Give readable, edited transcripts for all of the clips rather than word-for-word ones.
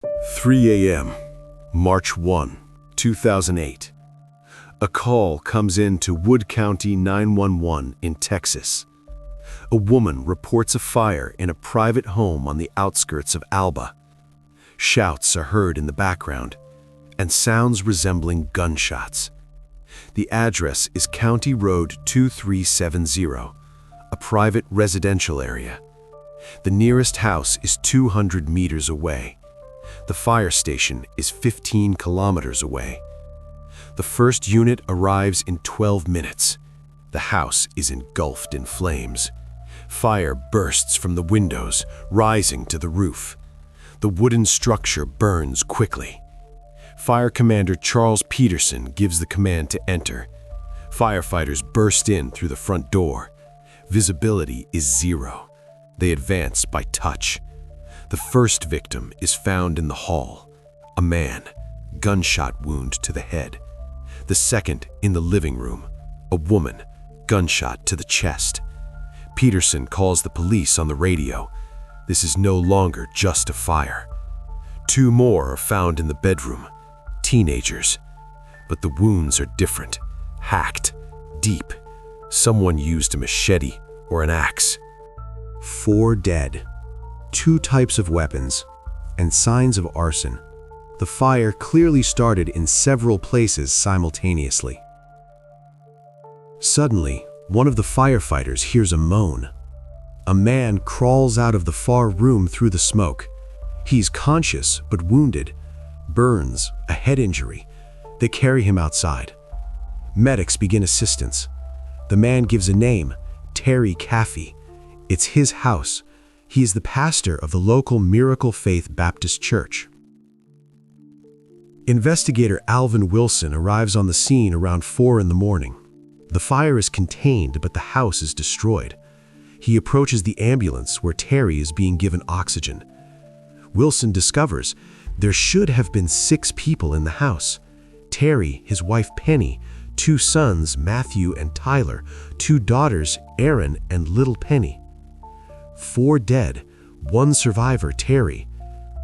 3 a.m., March 1, 2008. A call comes in to Wood County 911 in Texas. A woman reports a fire in a private home on the outskirts of Alba. Shouts are heard in the background, and sounds resembling gunshots. The address is County Road 2370, a private residential area. The nearest house is 200 meters away. The fire station is 15 kilometers away. The first unit arrives in 12 minutes. The house is engulfed in flames. Fire bursts from the windows, rising to the roof. The wooden structure burns quickly. Fire Commander Charles Peterson gives the command to enter. Firefighters burst in through the front door. Visibility is zero. They advance by touch. The first victim is found in the hall. A man, gunshot wound to the head. The second in the living room. A woman, gunshot to the chest. Peterson calls the police on the radio. This is no longer just a fire. 2 more are found in the bedroom. Teenagers. But the wounds are different. Hacked. Deep. Someone used a machete or an axe. 4 dead. 2 types of weapons, and signs of arson. The fire clearly started in several places simultaneously. Suddenly, one of the firefighters hears a moan. A man crawls out of the far room through the smoke. He's conscious but wounded. Burns, a head injury. They carry him outside. Medics begin assistance. The man gives a name, Erin Caffey. It's his house. He is the pastor of the local Miracle Faith Baptist Church. Investigator Alvin Wilson arrives on the scene around 4 in the morning. The fire is contained, but the house is destroyed. He approaches the ambulance where Terry is being given oxygen. Wilson discovers there should have been 6 people in the house. Terry, his wife Penny, 2 sons, Matthew and Tyler, 2 daughters, Erin and little Penny. 4 dead, 1 survivor, Terry.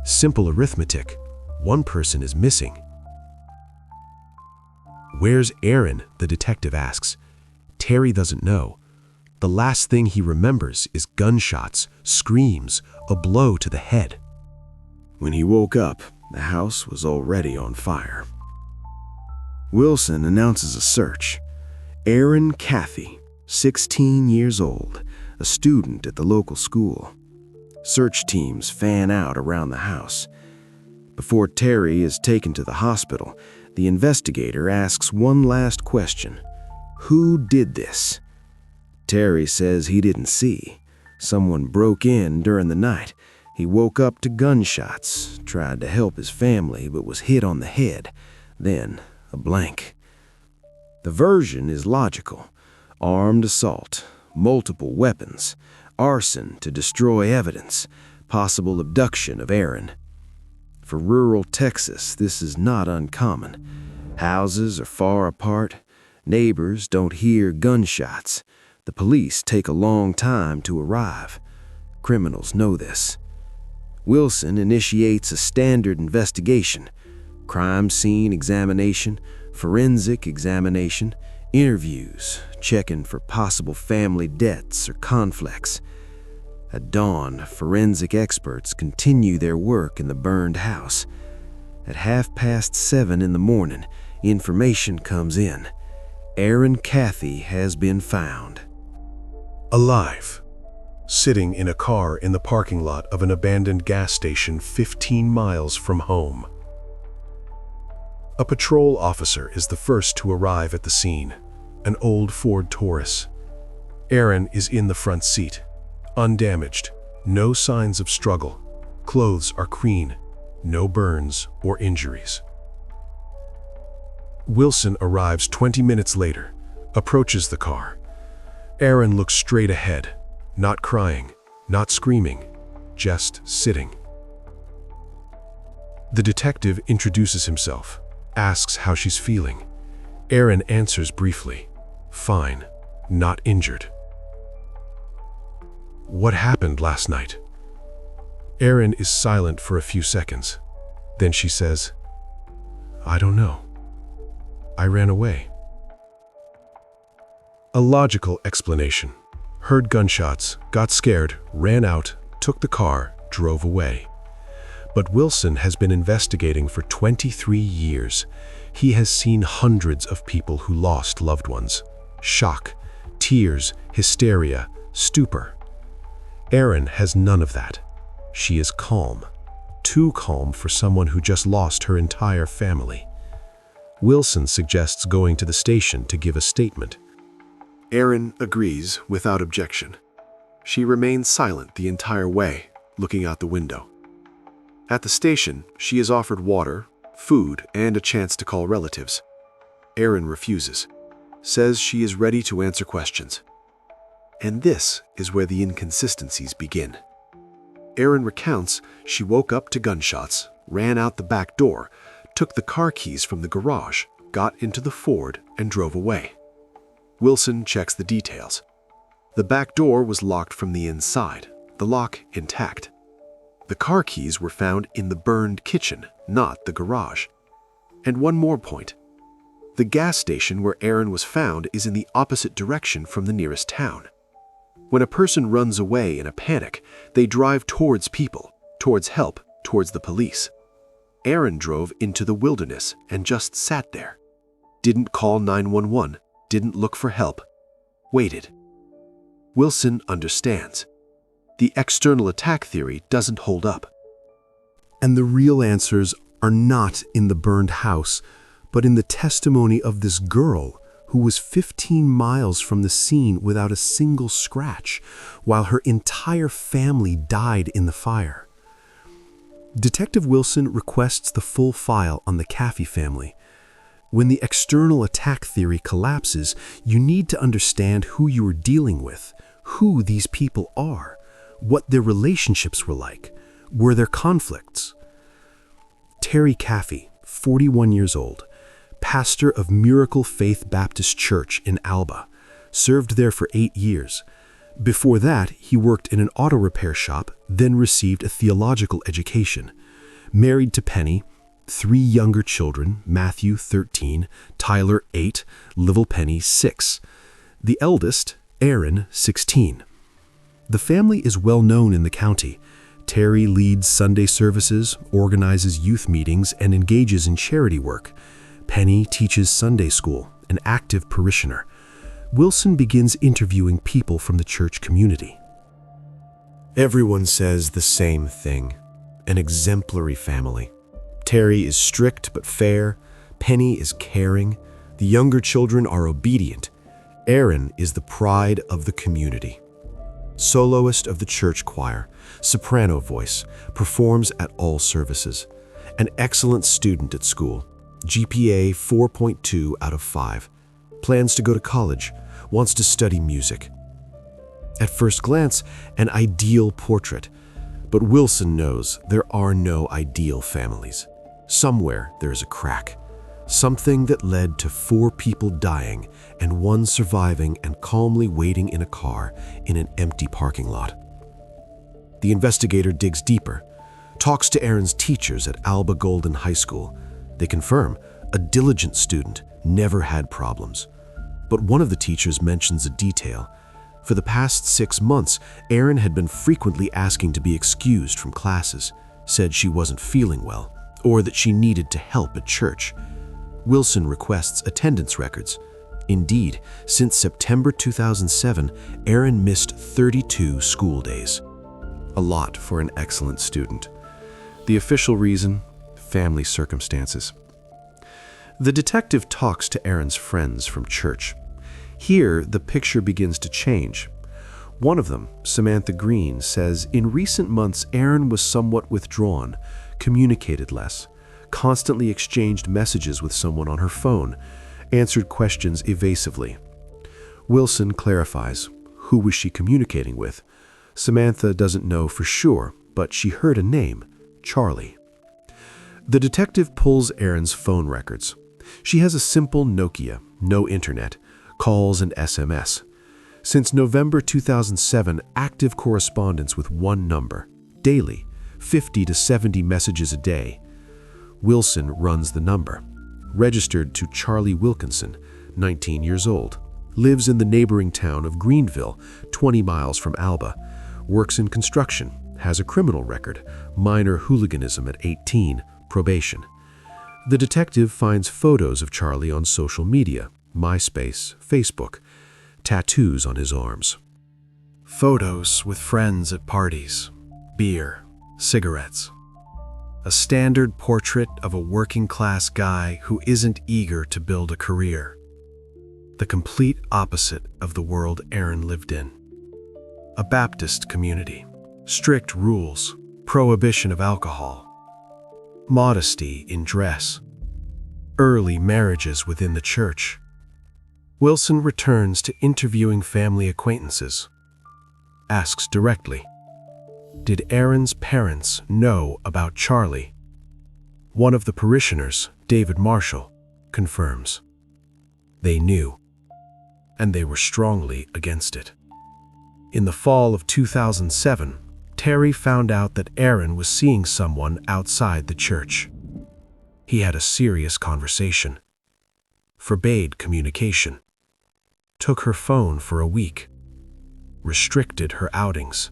Simple arithmetic. 1 person is missing. "Where's Erin?" the detective asks. Terry doesn't know. The last thing he remembers is gunshots, screams, a blow to the head. When he woke up, the house was already on fire. Wilson announces a search. Erin Caffey, 16 years old, a student at the local school. Search teams fan out around the house. Before Terry is taken to the hospital, the investigator asks one last question. Who did this? Terry says he didn't see. Someone broke in during the night. He woke up to gunshots, tried to help his family, but was hit on the head. Then, a blank. The version is logical. Armed assault, multiple weapons, arson to destroy evidence, possible abduction of Erin. For rural Texas, this is not uncommon. Houses are far apart. Neighbors don't hear gunshots. The police take a long time to arrive. Criminals know this. Wilson initiates a standard investigation. Crime scene examination, forensic examination, interviews, checking for possible family debts or conflicts. At dawn, forensic experts continue their work in the burned house. At 7:30 in the morning, information comes in. Erin Caffey has been found. Alive. Sitting in a car in the parking lot of an abandoned gas station 15 miles from home. A patrol officer is the first to arrive at the scene, an old Ford Taurus. Erin is in the front seat, undamaged, no signs of struggle. Clothes are clean, no burns or injuries. Wilson arrives 20 minutes later, approaches the car. Erin looks straight ahead, not crying, not screaming, just sitting. The detective introduces himself, asks how she's feeling. Erin answers briefly, "Fine, not injured." "What happened last night?" Erin is silent for a few seconds. Then she says, "I don't know. I ran away." A logical explanation. Heard gunshots, got scared, ran out, took the car, drove away. But Wilson has been investigating for 23 years. He has seen hundreds of people who lost loved ones. Shock, tears, hysteria, stupor. Erin has none of that. She is calm. Too calm for someone who just lost her entire family. Wilson suggests going to the station to give a statement. Erin agrees without objection. She remains silent the entire way, looking out the window. At the station, she is offered water, food, and a chance to call relatives. Erin refuses, says she is ready to answer questions. And this is where the inconsistencies begin. Erin recounts she woke up to gunshots, ran out the back door, took the car keys from the garage, got into the Ford, and drove away. Wilson checks the details. The back door was locked from the inside, the lock intact. The car keys were found in the burned kitchen, not the garage. And one more point. The gas station where Erin was found is in the opposite direction from the nearest town. When a person runs away in a panic, they drive towards people, towards help, towards the police. Erin drove into the wilderness and just sat there. Didn't call 911, didn't look for help, waited. Wilson understands. The external attack theory doesn't hold up. And the real answers are not in the burned house, but in the testimony of this girl who was 15 miles from the scene without a single scratch, while her entire family died in the fire. Detective Wilson requests the full file on the Caffey family. When the external attack theory collapses, you need to understand who you are dealing with, who these people are, what their relationships were like. Were there conflicts? Terry Caffey, 41 years old, pastor of Miracle Faith Baptist Church in Alba, served there for 8 years. Before that, he worked in an auto repair shop, then received a theological education. Married to Penny, 3 younger children, Matthew 13, Tyler 8, little Penny 6. The eldest, Erin 16. The family is well known in the county. Terry leads Sunday services, organizes youth meetings, and engages in charity work. Penny teaches Sunday school, an active parishioner. Wilson begins interviewing people from the church community. Everyone says the same thing. An exemplary family. Terry is strict but fair. Penny is caring. The younger children are obedient. Erin is the pride of the community. Soloist of the church choir, soprano voice, performs at all services. An excellent student at school. GPA 4.2 out of 5. Plans to go to college. Wants to study music. At first glance, an ideal portrait. But Wilson knows there are no ideal families. Somewhere there is a crack. Something that led to 4 people dying and 1 surviving and calmly waiting in a car in an empty parking lot. The investigator digs deeper, talks to Erin's teachers at Alba Golden High School. They confirm a diligent student, never had problems. But one of the teachers mentions a detail. For the past 6 months, Erin had been frequently asking to be excused from classes, said she wasn't feeling well, or that she needed to help at church. Wilson requests attendance records. Indeed, since September 2007, Erin missed 32 school days. A lot for an excellent student. The official reason? Family circumstances. The detective talks to Erin's friends from church. Here, the picture begins to change. One of them, Samantha Green, says in recent months Erin was somewhat withdrawn, communicated less, constantly exchanged messages with someone on her phone, answered questions evasively. Wilson clarifies, who was she communicating with? Samantha doesn't know for sure, but she heard a name, Charlie. The detective pulls Erin's phone records. She has a simple Nokia, no internet, calls and SMS. Since November 2007, active correspondence with one number, daily, 50 to 70 messages a day. Wilson runs the number. Registered to Charlie Wilkinson, 19 years old. Lives in the neighboring town of Greenville, 20 miles from Alba. Works in construction. Has a criminal record. Minor hooliganism at 18. Probation. The detective finds photos of Charlie on social media, MySpace, Facebook. Tattoos on his arms. Photos with friends at parties. Beer. Cigarettes. A standard portrait of a working-class guy who isn't eager to build a career. The complete opposite of the world Erin lived in. A Baptist community. Strict rules. Prohibition of alcohol. Modesty in dress. Early marriages within the church. Wilson returns to interviewing family acquaintances. Asks directly, did Erin's parents know about Charlie? One of the parishioners, David Marshall, confirms. They knew, and they were strongly against it. In the fall of 2007, Terry found out that Erin was seeing someone outside the church. He had a serious conversation. Forbade communication. Took her phone for a week. Restricted her outings.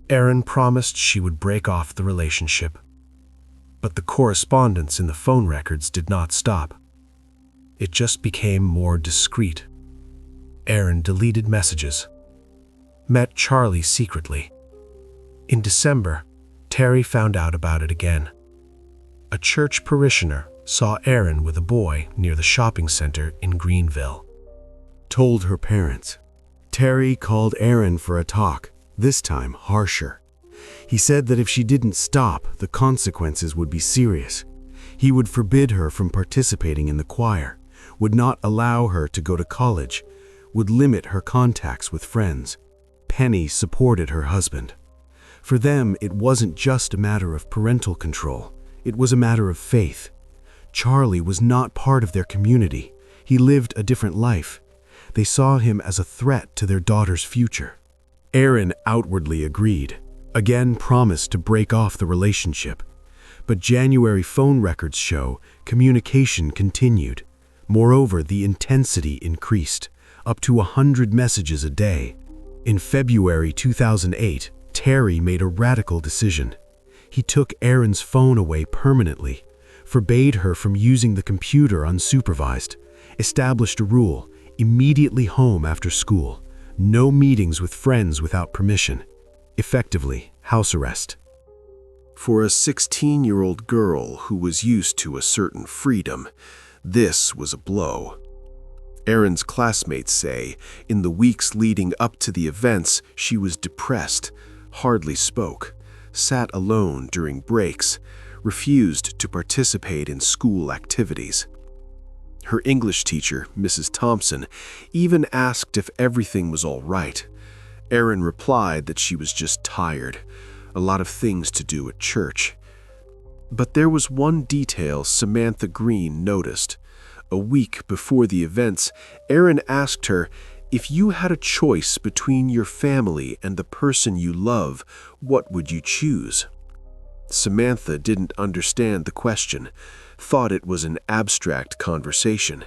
Erin promised she would break off the relationship. But the correspondence in the phone records did not stop. It just became more discreet. Erin deleted messages. Met Charlie secretly. In December, Terry found out about it again. A church parishioner saw Erin with a boy near the shopping center in Greenville. Told her parents. Terry called Erin for a talk, this time harsher. He said that if she didn't stop, the consequences would be serious. He would forbid her from participating in the choir, would not allow her to go to college, would limit her contacts with friends. Penny supported her husband. For them, it wasn't just a matter of parental control. It was a matter of faith. Charlie was not part of their community. He lived a different life. They saw him as a threat to their daughter's future. Erin outwardly agreed, again promised to break off the relationship. But January phone records show communication continued. Moreover, the intensity increased, up to 100 messages a day. In February 2008, Terry made a radical decision. He took Erin's phone away permanently, forbade her from using the computer unsupervised, established a rule: immediately home after school, no meetings with friends without permission. Effectively, house arrest. For a 16-year-old girl who was used to a certain freedom, this was a blow. Erin's classmates say, in the weeks leading up to the events, she was depressed, hardly spoke, sat alone during breaks, refused to participate in school activities. Her English teacher, Mrs. Thompson, even asked if everything was all right. Erin replied that she was just tired, a lot of things to do at church. But there was one detail Samantha Green noticed. A week before the events, Erin asked her, if you had a choice between your family and the person you love, what would you choose? Samantha didn't understand the question, thought it was an abstract conversation,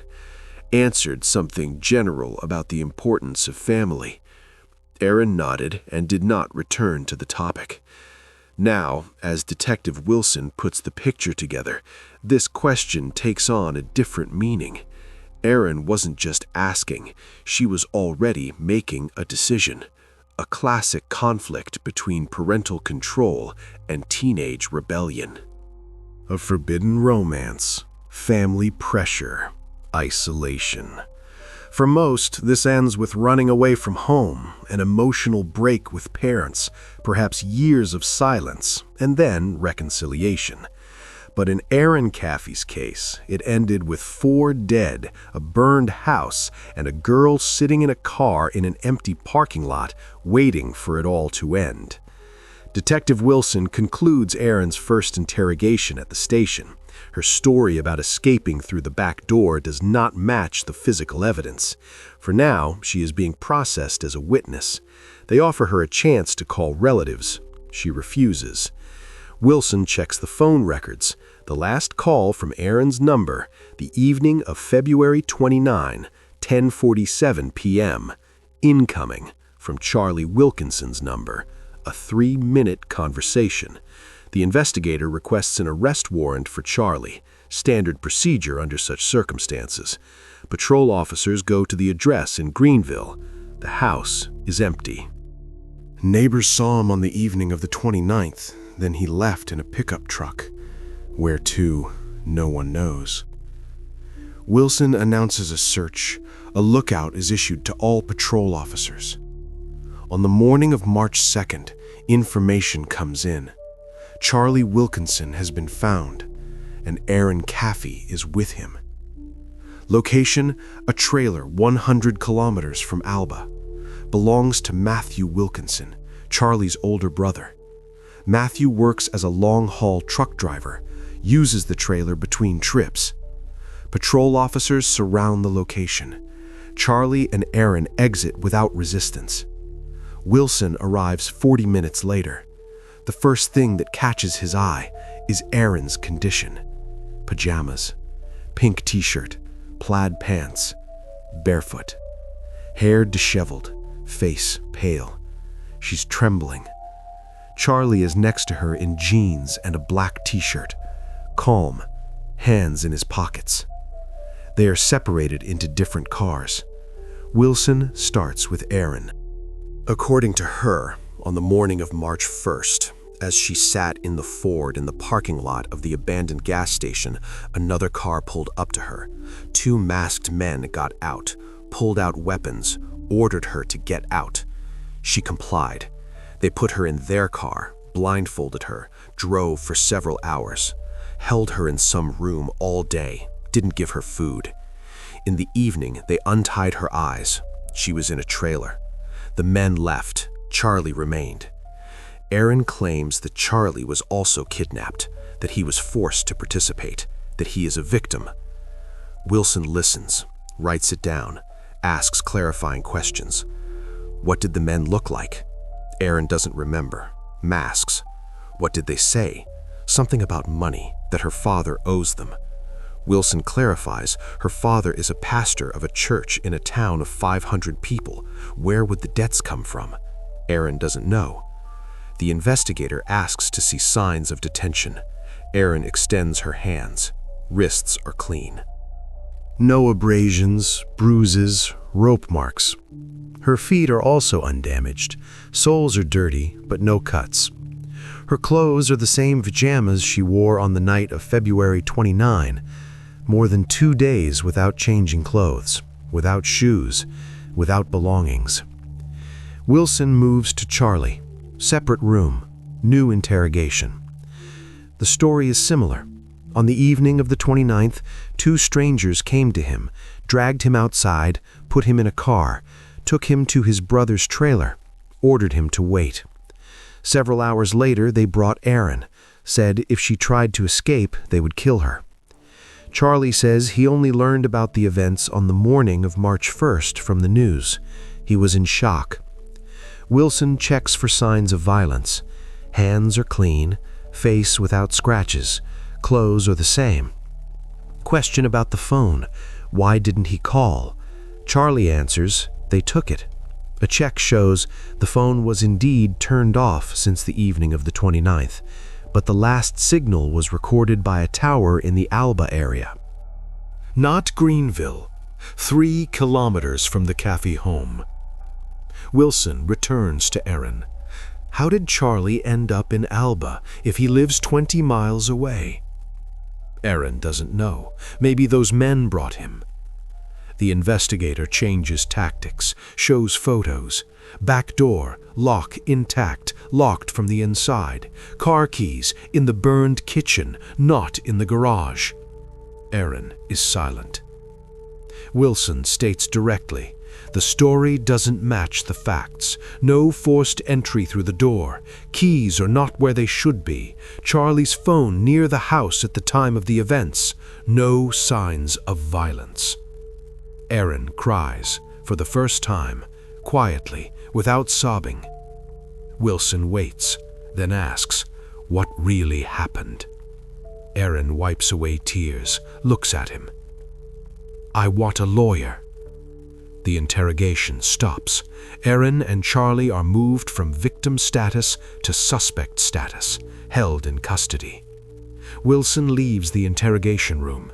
answered something general about the importance of family. Erin nodded and did not return to the topic. Now, as Detective Wilson puts the picture together, this question takes on a different meaning. Erin wasn't just asking, she was already making a decision. A classic conflict between parental control and teenage rebellion. A forbidden romance, family pressure, isolation. For most, this ends with running away from home, an emotional break with parents, perhaps years of silence, and then reconciliation. But in Erin Caffey's case, it ended with 4 dead, a burned house, and a girl sitting in a car in an empty parking lot, waiting for it all to end. Detective Wilson concludes Erin's first interrogation at the station. Her story about escaping through the back door does not match the physical evidence. For now, she is being processed as a witness. They offer her a chance to call relatives. She refuses. Wilson checks the phone records. The last call from Erin's number, the evening of February 29, 10:47 p.m. Incoming from Charlie Wilkinson's number, a 3-minute conversation. The investigator requests an arrest warrant for Charlie, standard procedure under such circumstances. Patrol officers go to the address in Greenville. The house is empty. Neighbors saw him on the evening of the 29th, then he left in a pickup truck. Where to, no one knows. Wilson announces a search. A lookout is issued to all patrol officers. On the morning of March 2nd, information comes in. Charlie Wilkinson has been found, and Erin Caffey is with him. Location, a trailer 100 kilometers from Alba. Belongs to Matthew Wilkinson, Charlie's older brother. Matthew works as a long-haul truck driver, uses the trailer between trips. Patrol officers surround the location. Charlie and Erin exit without resistance. Wilson arrives 40 minutes later. The first thing that catches his eye is Erin's condition. Pajamas, pink t-shirt, plaid pants, barefoot. Hair disheveled, face pale. She's trembling. Charlie is next to her in jeans and a black t-shirt, calm, hands in his pockets. They are separated into different cars. Wilson starts with Erin. According to her, on the morning of March 1st, as she sat in the Ford in the parking lot of the abandoned gas station, another car pulled up to her. 2 masked men got out, pulled out weapons, ordered her to get out. She complied. They put her in their car, blindfolded her, drove for several hours, held her in some room all day, didn't give her food. In the evening, they untied her eyes. She was in a trailer. The men left. Charlie remained. Erin claims that Charlie was also kidnapped, that he was forced to participate, that he is a victim. Wilson listens, writes it down, asks clarifying questions. What did the men look like? Erin doesn't remember. Masks. What did they say? Something about money, that her father owes them. Wilson clarifies her father is a pastor of a church in a town of 500 people. Where would the debts come from? Erin doesn't know. The investigator asks to see signs of detention. Erin extends her hands. Wrists are clean. No abrasions, bruises, rope marks. Her feet are also undamaged. Soles are dirty, but no cuts. Her clothes are the same pajamas she wore on the night of February 29, more than 2 days without changing clothes, without shoes, without belongings. Wilson moves to Charlie. Separate room, new interrogation. The story is similar. On the evening of the 29th, 2 strangers came to him, dragged him outside, put him in a car, took him to his brother's trailer, ordered him to wait. Several hours later, they brought Erin, said if she tried to escape, they would kill her. Charlie says he only learned about the events on the morning of March 1st from the news. He was in shock. Wilson checks for signs of violence. Hands are clean, face without scratches, clothes are the same. Question about the phone. Why didn't he call? Charlie answers, they took it. A check shows the phone was indeed turned off since the evening of the 29th, but the last signal was recorded by a tower in the Alba area. Not Greenville, 3 kilometers from the Caffey home. Wilson returns to Erin. How did Charlie end up in Alba if he lives 20 miles away? Erin doesn't know. Maybe those men brought him. The investigator changes tactics, shows photos. Back door, lock intact, locked from the inside. Car keys in the burned kitchen, not in the garage. Erin is silent. Wilson states directly, the story doesn't match the facts. No forced entry through the door. Keys are not where they should be. Charlie's phone near the house at the time of the events. No signs of violence. Erin cries, for the first time, quietly, without sobbing. Wilson waits, then asks, what really happened? Erin wipes away tears, looks at him. "I want a lawyer." The interrogation stops. Erin and Charlie are moved from victim status to suspect status, held in custody. Wilson leaves the interrogation room.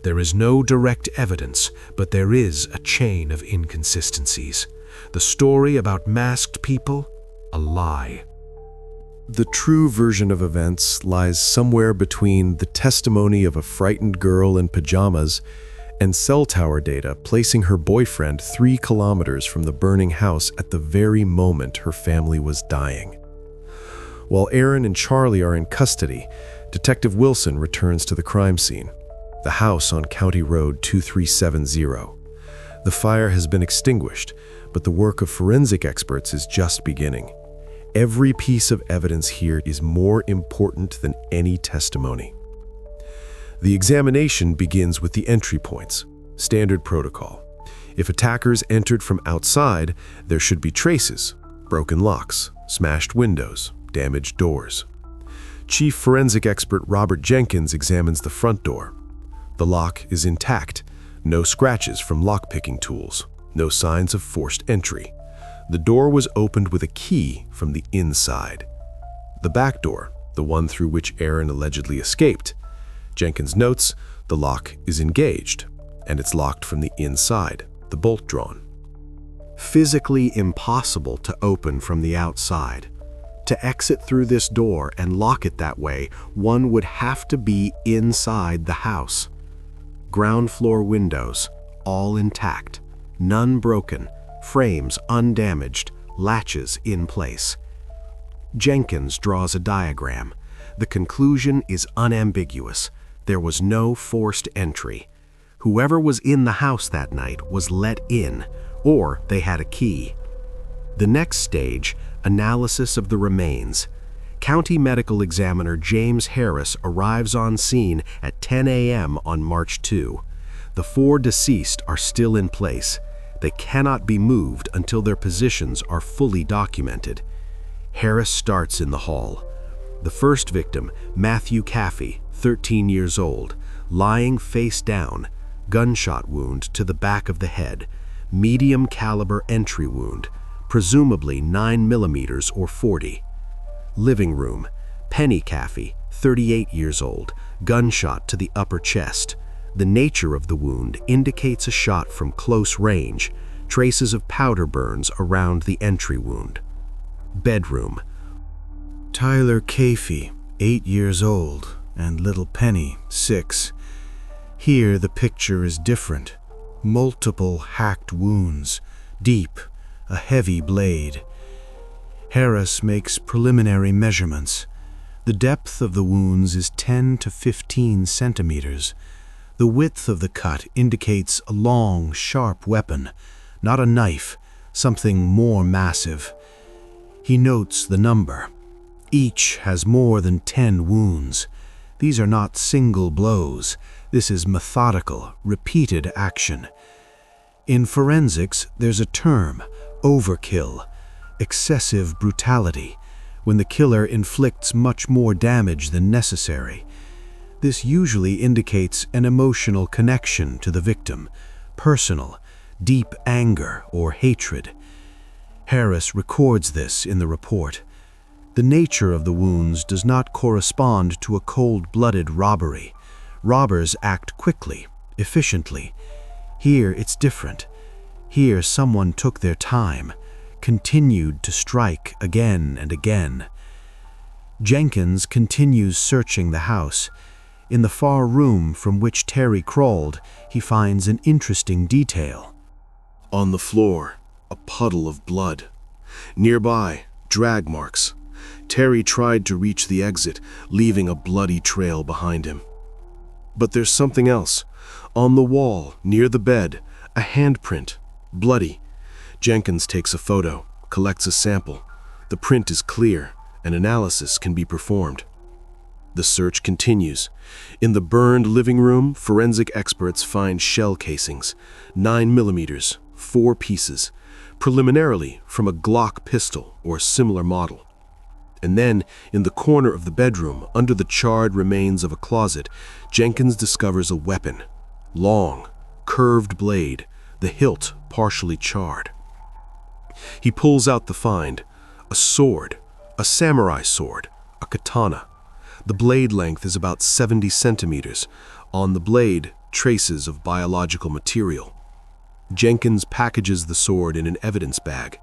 There is no direct evidence, but there is a chain of inconsistencies. The story about masked people, a lie. The true version of events lies somewhere between the testimony of a frightened girl in pajamas and cell tower data placing her boyfriend 3 kilometers from the burning house at the very moment her family was dying. While Erin and Charlie are in custody, Detective Wilson returns to the crime scene, the house on County Road 2370. The fire has been extinguished, but the work of forensic experts is just beginning. Every piece of evidence here is more important than any testimony. The examination begins with the entry points, standard protocol. If attackers entered from outside, there should be traces, broken locks, smashed windows, damaged doors. Chief forensic expert Robert Jenkins examines the front door. The lock is intact, no scratches from lockpicking tools, no signs of forced entry. The door was opened with a key from the inside. The back door, the one through which Erin allegedly escaped, Jenkins notes the lock is engaged, and it's locked from the inside, the bolt drawn. Physically impossible to open from the outside. To exit through this door and lock it that way, one would have to be inside the house. Ground floor windows, all intact, none broken, frames undamaged, latches in place. Jenkins draws a diagram. The conclusion is unambiguous. There was no forced entry. Whoever was in the house that night was let in, or they had a key. The next stage, analysis of the remains. County Medical Examiner James Harris arrives on scene at 10 a.m. on March 2. The 4 deceased are still in place. They cannot be moved until their positions are fully documented. Harris starts in the hall. The first victim, Matthew Caffey, 13 years old, lying face down, gunshot wound to the back of the head, medium caliber entry wound, presumably 9 millimeters or 40. Living room, Penny Caffey, 38 years old, gunshot to the upper chest. The nature of the wound indicates a shot from close range, traces of powder burns around the entry wound. Bedroom, Tyler Caffey, 8 years old, and little Penny, 6. Here the picture is different. Multiple hacked wounds, deep, a heavy blade. Harris makes preliminary measurements. The depth of the wounds is 10 to 15 centimeters. The width of the cut indicates a long, sharp weapon, not a knife, something more massive. He notes the number. Each has more than 10 wounds. These are not single blows. This is methodical, repeated action. In forensics, there's a term, overkill, excessive brutality, when the killer inflicts much more damage than necessary. This usually indicates an emotional connection to the victim, personal, deep anger or hatred. Harris records this in the report. The nature of the wounds does not correspond to a cold-blooded robbery. Robbers act quickly, efficiently. Here it's different. Here someone took their time, continued to strike again and again. Jenkins continues searching the house. In the far room from which Terry crawled, he finds an interesting detail. On the floor, a puddle of blood. Nearby, drag marks. Terry tried to reach the exit, leaving a bloody trail behind him. But there's something else. On the wall, near the bed, a handprint, bloody. Jenkins takes a photo, collects a sample. The print is clear, and analysis can be performed. The search continues. In the burned living room, forensic experts find shell casings, 9 millimeters, 4 pieces, preliminarily from a Glock pistol or similar model. And then, in the corner of the bedroom, under the charred remains of a closet, Jenkins discovers a weapon. Long, curved blade, the hilt partially charred. He pulls out the find, a sword, a samurai sword, a katana. The blade length is about 70 centimeters. On the blade, traces of biological material. Jenkins packages the sword in an evidence bag.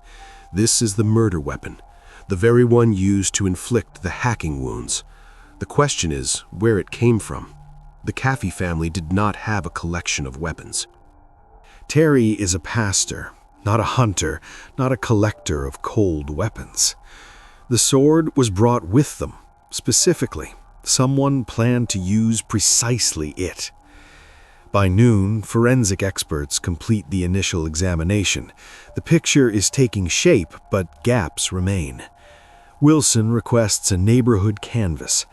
This is the murder weapon, the very one used to inflict the hacking wounds. The question is where it came from. The Caffey family did not have a collection of weapons. Terry is a pastor, not a hunter, not a collector of cold weapons. The sword was brought with them, specifically. Someone planned to use precisely it. By noon, forensic experts complete the initial examination. The picture is taking shape, but gaps remain. Wilson requests a neighborhood canvass.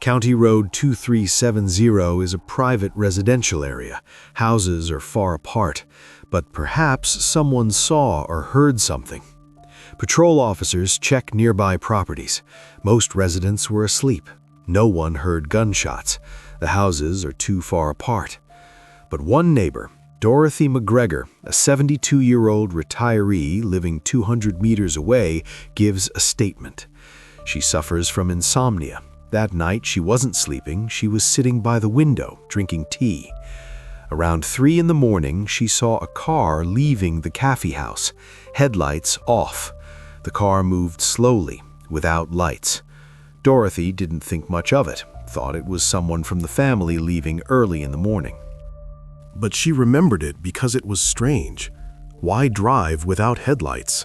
County Road 2370 is a private residential area. Houses are far apart, but perhaps someone saw or heard something. Patrol officers check nearby properties. Most residents were asleep. No one heard gunshots. The houses are too far apart. But one neighbor, Dorothy McGregor, a 72-year-old retiree living 200 meters away, gives a statement. She suffers from insomnia. That night she wasn't sleeping, she was sitting by the window, drinking tea. Around 3 in the morning, she saw a car leaving the Caffey house, headlights off. The car moved slowly, without lights. Dorothy didn't think much of it, thought it was someone from the family leaving early in the morning. But she remembered it because it was strange. Why drive without headlights?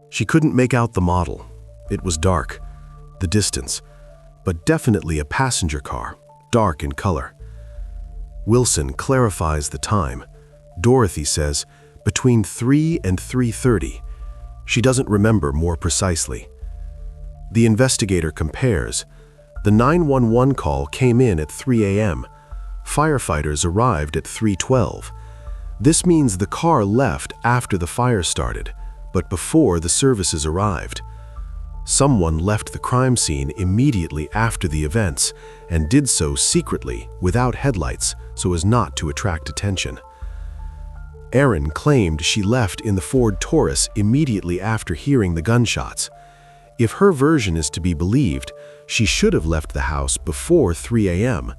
She couldn't make out the model. It was dark, the distance, but definitely a passenger car, dark in color. Wilson clarifies the time. Dorothy says between 3 and 3:30. She doesn't remember more precisely. The investigator compares. The 911 call came in at 3 a.m. Firefighters arrived at 3:12. This means the car left after the fire started, but before the services arrived. Someone left the crime scene immediately after the events and did so secretly without headlights so as not to attract attention. Erin claimed she left in the Ford Taurus immediately after hearing the gunshots. If her version is to be believed, she should have left the house before 3 a.m.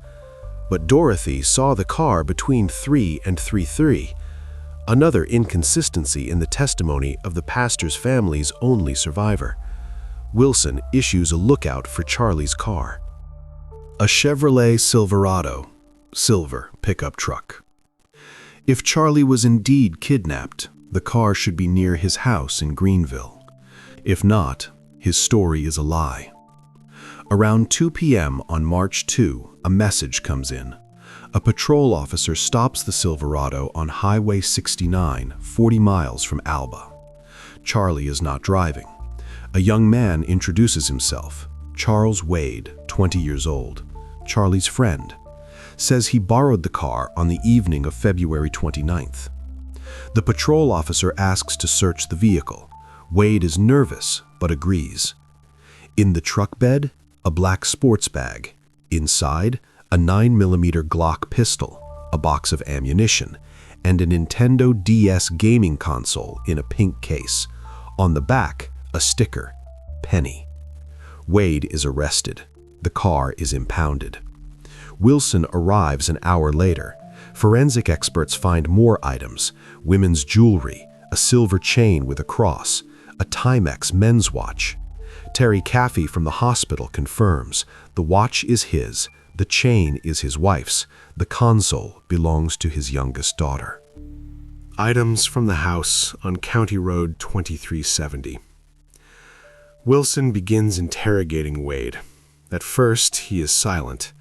But Dorothy saw the car between 3 and 3:30. Another inconsistency in the testimony of the pastor's family's only survivor. Wilson issues a lookout for Charlie's car. A Chevrolet Silverado, silver pickup truck. If Charlie was indeed kidnapped, the car should be near his house in Greenville. If not, his story is a lie. Around 2 p.m. on March 2, a message comes in. A patrol officer stops the Silverado on Highway 69, 40 miles from Alba. Charlie is not driving. A young man introduces himself, Charles Wade, 20 years old, Charlie's friend, says he borrowed the car on the evening of February 29th. The patrol officer asks to search the vehicle. Wade is nervous, but agrees. In the truck bed, a black sports bag. Inside, a 9mm Glock pistol, a box of ammunition, and a Nintendo DS gaming console in a pink case. On the back, a sticker, Penny. Wade is arrested. The car is impounded. Wilson arrives an hour later. Forensic experts find more items: women's jewelry, a silver chain with a cross, a Timex men's watch. Terry Caffey from the hospital confirms the watch is his, the chain is his wife's, the console belongs to his youngest daughter. Items from the house on County Road 2370. Wilson begins interrogating Wade. At first, he is silent.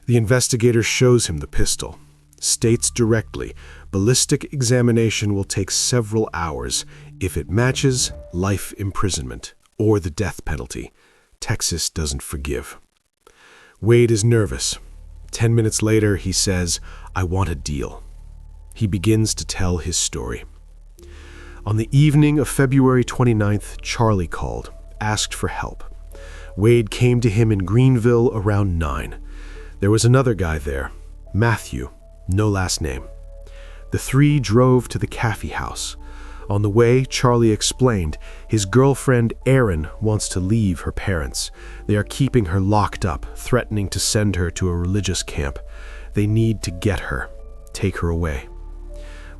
The investigator shows him the pistol, states directly, ballistic examination will take several hours. If it matches, life imprisonment, or the death penalty. Texas doesn't forgive. Wade is nervous. 10 minutes later, he says, "I want a deal." He begins to tell his story. On the evening of February 29th, Charlie called, asked for help. Wade came to him in Greenville around 9. There was another guy there, Matthew, no last name. The three drove to the Caffey house. On the way, Charlie explained his girlfriend Erin wants to leave her parents. They are keeping her locked up, threatening to send her to a religious camp. They need to get her, take her away.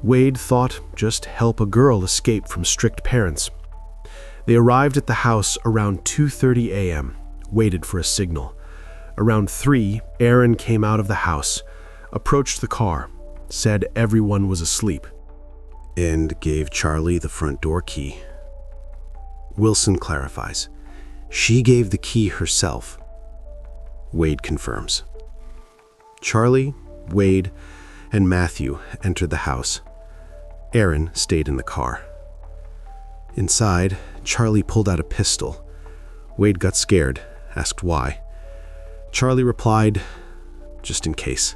Wade thought just help a girl escape from strict parents. They arrived at the house around 2:30 a.m., waited for a signal. Around 3, Erin came out of the house, approached the car, said everyone was asleep, and gave Charlie the front door key. Wilson clarifies. She gave the key herself. Wade confirms. Charlie, Wade, and Matthew entered the house. Erin stayed in the car. Inside, Charlie pulled out a pistol. Wade got scared, asked why. Charlie replied, just in case.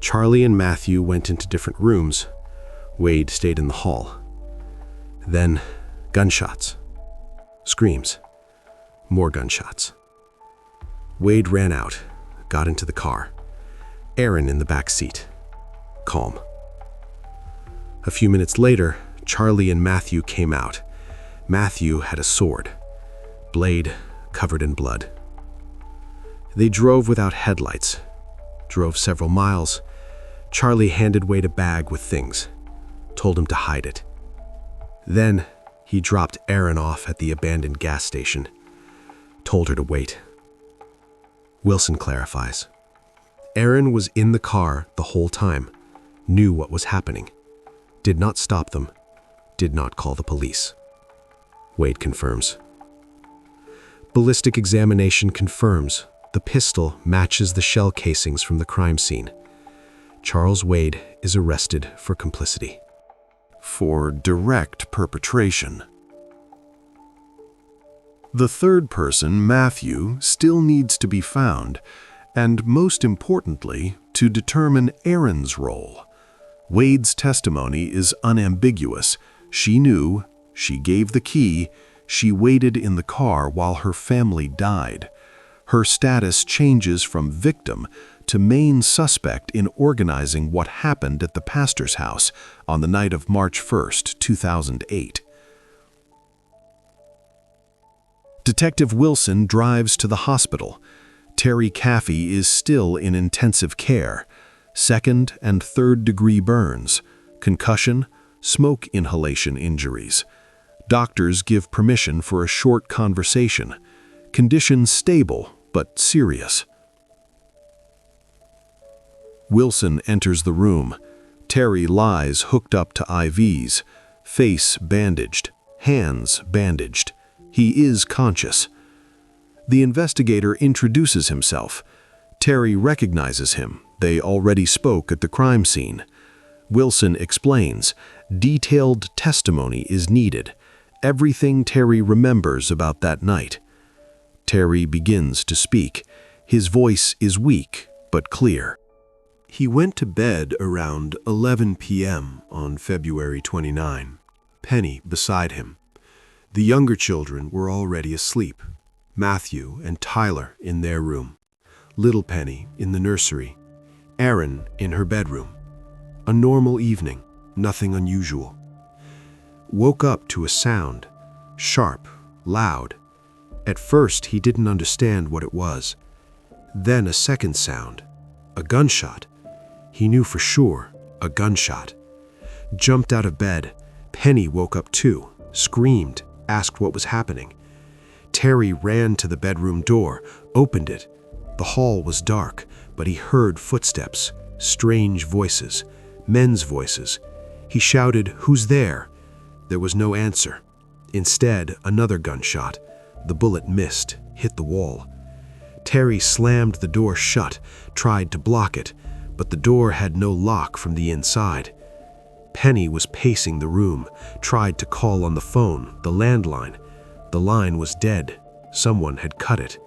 Charlie and Matthew went into different rooms. Wade stayed in the hall. Then, gunshots. Screams. More gunshots. Wade ran out, got into the car. Erin in the back seat. Calm. A few minutes later, Charlie and Matthew came out. Matthew had a sword. Blade covered in blood. They drove without headlights. Drove several miles. Charlie handed Wade a bag with things. Told him to hide it. Then, he dropped Erin off at the abandoned gas station. Told her to wait. Wilson clarifies. Erin was in the car the whole time. Knew what was happening. Did not stop them. Did not call the police. Wade confirms. Ballistic examination confirms the pistol matches the shell casings from the crime scene. Charles Wade is arrested for complicity. For direct perpetration. The third person, Matthew, still needs to be found, and most importantly, to determine Erin's role. Wade's testimony is unambiguous. She knew, she gave the key, she waited in the car while her family died. Her status changes from victim to main suspect in organizing what happened at the pastor's house on the night of March 1st, 2008. Detective Wilson drives to the hospital. Erin Caffey is still in intensive care. 2nd and 3rd degree burns, concussion, smoke inhalation injuries. Doctors give permission for a short conversation. Condition stable, but serious. Wilson enters the room. Terry lies hooked up to IVs, face bandaged, hands bandaged. He is conscious. The investigator introduces himself. Terry recognizes him. They already spoke at the crime scene. Wilson explains, detailed testimony is needed. Everything Terry remembers about that night. Terry begins to speak. His voice is weak, but clear. He went to bed around 11 p.m. on February 29. Penny beside him. The younger children were already asleep. Matthew and Tyler in their room. Little Penny in the nursery. Erin in her bedroom. A normal evening, nothing unusual. Woke up to a sound, sharp, loud. At first, he didn't understand what it was. Then a second sound, a gunshot. He knew for sure, a gunshot. Jumped out of bed. Penny woke up too, screamed, asked what was happening. Terry ran to the bedroom door, opened it. The hall was dark, but he heard footsteps, strange voices, men's voices. He shouted, "Who's there?" There was no answer. Instead, another gunshot. The bullet missed, hit the wall. Terry slammed the door shut, tried to block it, but the door had no lock from the inside. Penny was pacing the room, tried to call on the phone, the landline. The line was dead. Someone had cut it.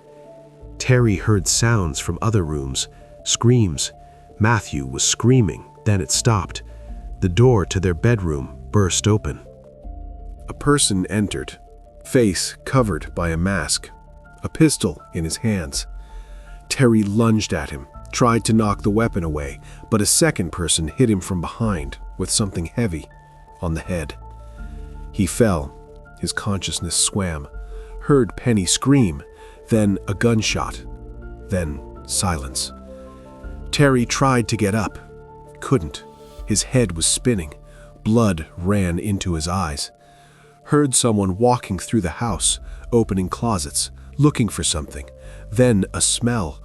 Terry heard sounds from other rooms, screams. Matthew was screaming, then it stopped. The door to their bedroom burst open. A person entered, face covered by a mask, a pistol in his hands. Terry lunged at him, tried to knock the weapon away, but a second person hit him from behind with something heavy on the head. He fell. His consciousness swam, heard Penny scream, then a gunshot, then silence. Terry tried to get up. Couldn't. His head was spinning. Blood ran into his eyes. Heard someone walking through the house, opening closets, looking for something. Then a smell.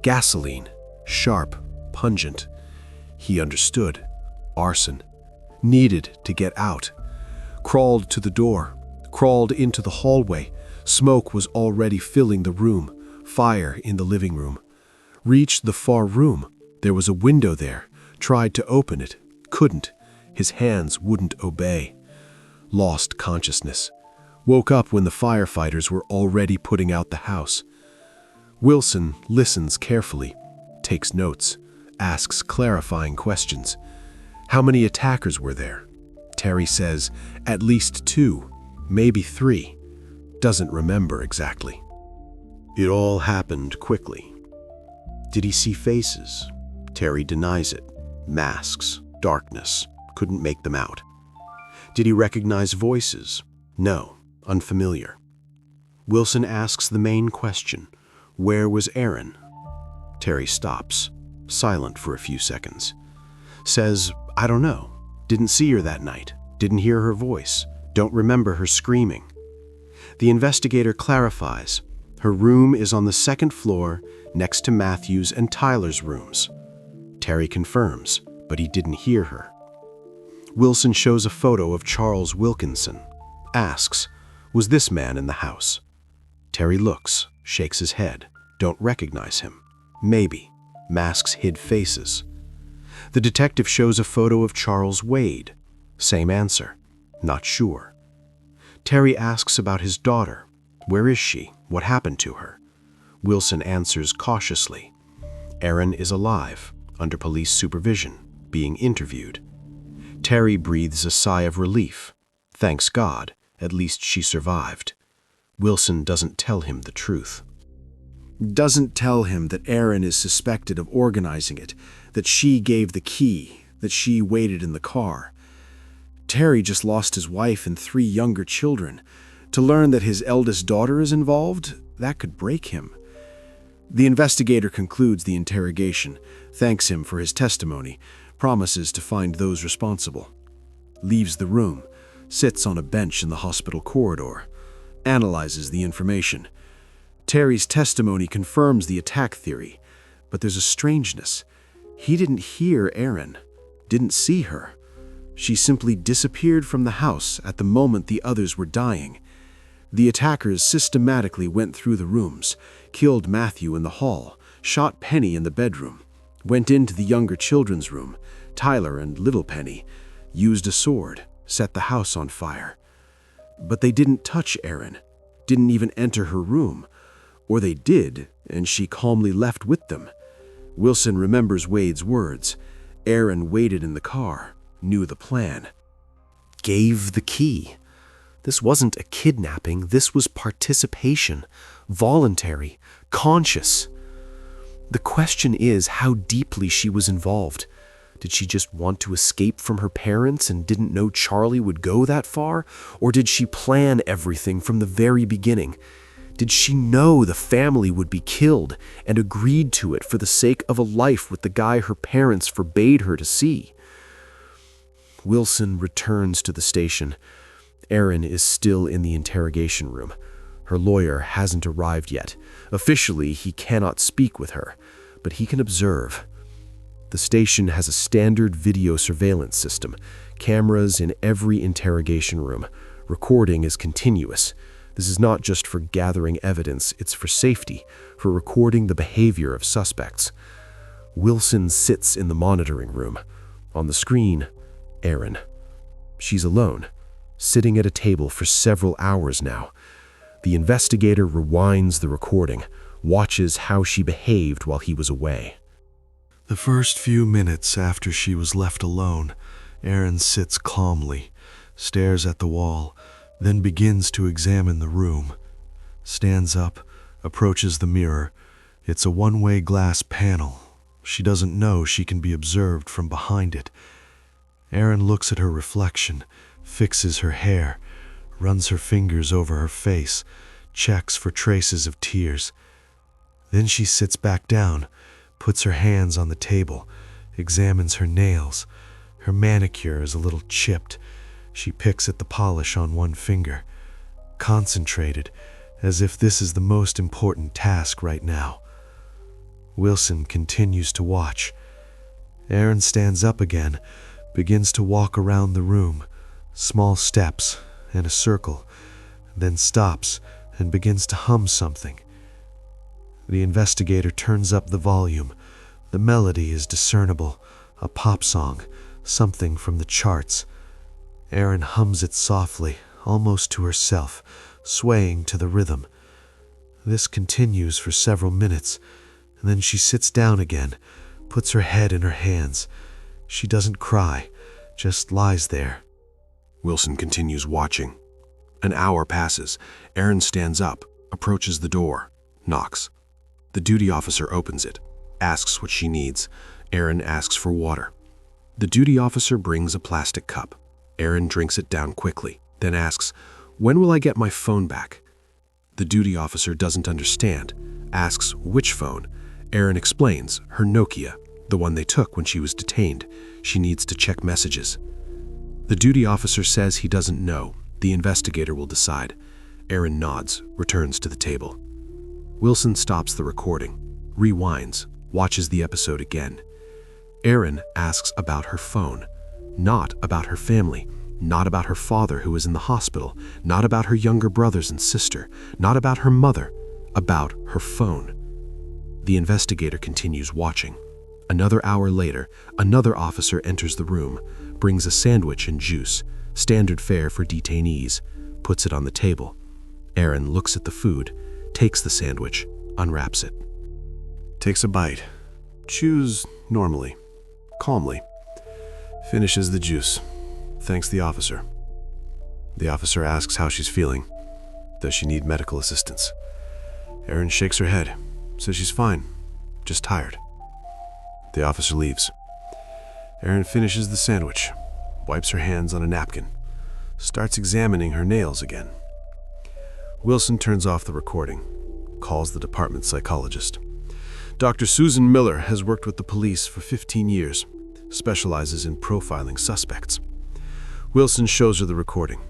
Gasoline. Sharp, pungent. He understood. Arson. Needed to get out. Crawled to the door. Crawled into the hallway. Smoke was already filling the room. Fire in the living room. Reached the far room. There was a window there. Tried to open it. Couldn't. His hands wouldn't obey. Lost consciousness. Woke up when the firefighters were already putting out the house. Wilson listens carefully, takes notes, asks clarifying questions. How many attackers were there? Terry says at least 2, maybe 3. Doesn't remember exactly. It all happened quickly. Did he see faces? Terry denies it. Masks, darkness, couldn't make them out. Did he recognize voices? No, unfamiliar. Wilson asks the main question, where was Erin? Terry stops, silent for a few seconds. Says, I don't know, didn't see her that night, didn't hear her voice, don't remember her screaming. The investigator clarifies, her room is on the 2nd floor next to Matthew's and Tyler's rooms. Terry confirms, but he didn't hear her. Wilson shows a photo of Charles Wilkinson, asks, was this man in the house? Terry looks, shakes his head, don't recognize him. Maybe. Masks hid faces. The detective shows a photo of Charles Wade. Same answer. Not sure. Terry asks about his daughter. Where is she? What happened to her? Wilson answers cautiously. Erin is alive, under police supervision, being interviewed. Terry breathes a sigh of relief. Thanks God, at least she survived. Wilson doesn't tell him the truth. Doesn't tell him that Erin is suspected of organizing it, that she gave the key, that she waited in the car. Terry just lost his wife and 3 younger children. To learn that his eldest daughter is involved, that could break him. The investigator concludes the interrogation, thanks him for his testimony, promises to find those responsible. Leaves the room, sits on a bench in the hospital corridor, analyzes the information. Terry's testimony confirms the attack theory, but there's a strangeness. He didn't hear Erin, didn't see her. She simply disappeared from the house at the moment the others were dying. The attackers systematically went through the rooms, killed Matthew in the hall, shot Penny in the bedroom, went into the younger children's room, Tyler and little Penny, used a sword, set the house on fire. But they didn't touch Erin, didn't even enter her room. Or they did, and she calmly left with them. Wilson remembers Wade's words. Erin waited in the car, knew the plan. Gave the key. This wasn't a kidnapping, this was participation, voluntary, conscious. The question is how deeply she was involved. Did she just want to escape from her parents and didn't know Charlie would go that far? Or did she plan everything from the very beginning? Did she know the family would be killed and agreed to it for the sake of a life with the guy her parents forbade her to see? Wilson returns to the station. Erin is still in the interrogation room. Her lawyer hasn't arrived yet. Officially, he cannot speak with her, but he can observe. The station has a standard video surveillance system, cameras in every interrogation room. Recording is continuous. This is not just for gathering evidence, it's for safety, for recording the behavior of suspects. Wilson sits in the monitoring room. On the screen, Erin. She's alone, sitting at a table for several hours now. The investigator rewinds the recording, watches how she behaved while he was away. The first few minutes after she was left alone, Erin sits calmly, stares at the wall, then begins to examine the room. Stands up, approaches the mirror. It's a one-way glass panel. She doesn't know she can be observed from behind it. Erin looks at her reflection, fixes her hair, runs her fingers over her face, checks for traces of tears. Then she sits back down, puts her hands on the table, examines her nails. Her manicure is a little chipped. She picks at the polish on one finger, concentrated, as if this is the most important task right now. Wilson continues to watch. Erin stands up again, begins to walk around the room, small steps and a circle, then stops and begins to hum something. The investigator turns up the volume. The melody is discernible, a pop song, something from the charts. Erin hums it softly, almost to herself, swaying to the rhythm. This continues for several minutes, and then she sits down again, puts her head in her hands. She doesn't cry, just lies there. Wilson continues watching. An hour passes. Erin stands up, approaches the door, knocks. The duty officer opens it, asks what she needs. Erin asks for water. The duty officer brings a plastic cup. Erin drinks it down quickly, then asks, "When will I get my phone back?" The duty officer doesn't understand, asks which phone. Erin explains, her Nokia, the one they took when she was detained. She needs to check messages. The duty officer says he doesn't know. The investigator will decide. Erin nods, returns to the table. Wilson stops the recording, rewinds, watches the episode again. Erin asks about her phone, not about her family, not about her father who was in the hospital, not about her younger brothers and sister, not about her mother, about her phone. The investigator continues watching. Another hour later, another officer enters the room, brings a sandwich and juice, standard fare for detainees, puts it on the table. Erin looks at the food, takes the sandwich, unwraps it. Takes a bite. Chews normally, calmly. Finishes the juice. Thanks the officer. The officer asks how she's feeling. Does she need medical assistance? Erin shakes her head, says she's fine, just tired. The officer leaves. Erin finishes the sandwich, wipes her hands on a napkin, starts examining her nails again. Wilson turns off the recording, calls the department psychologist. Dr. Susan Miller has worked with the police for 15 years, specializes in profiling suspects. Wilson shows her the recording.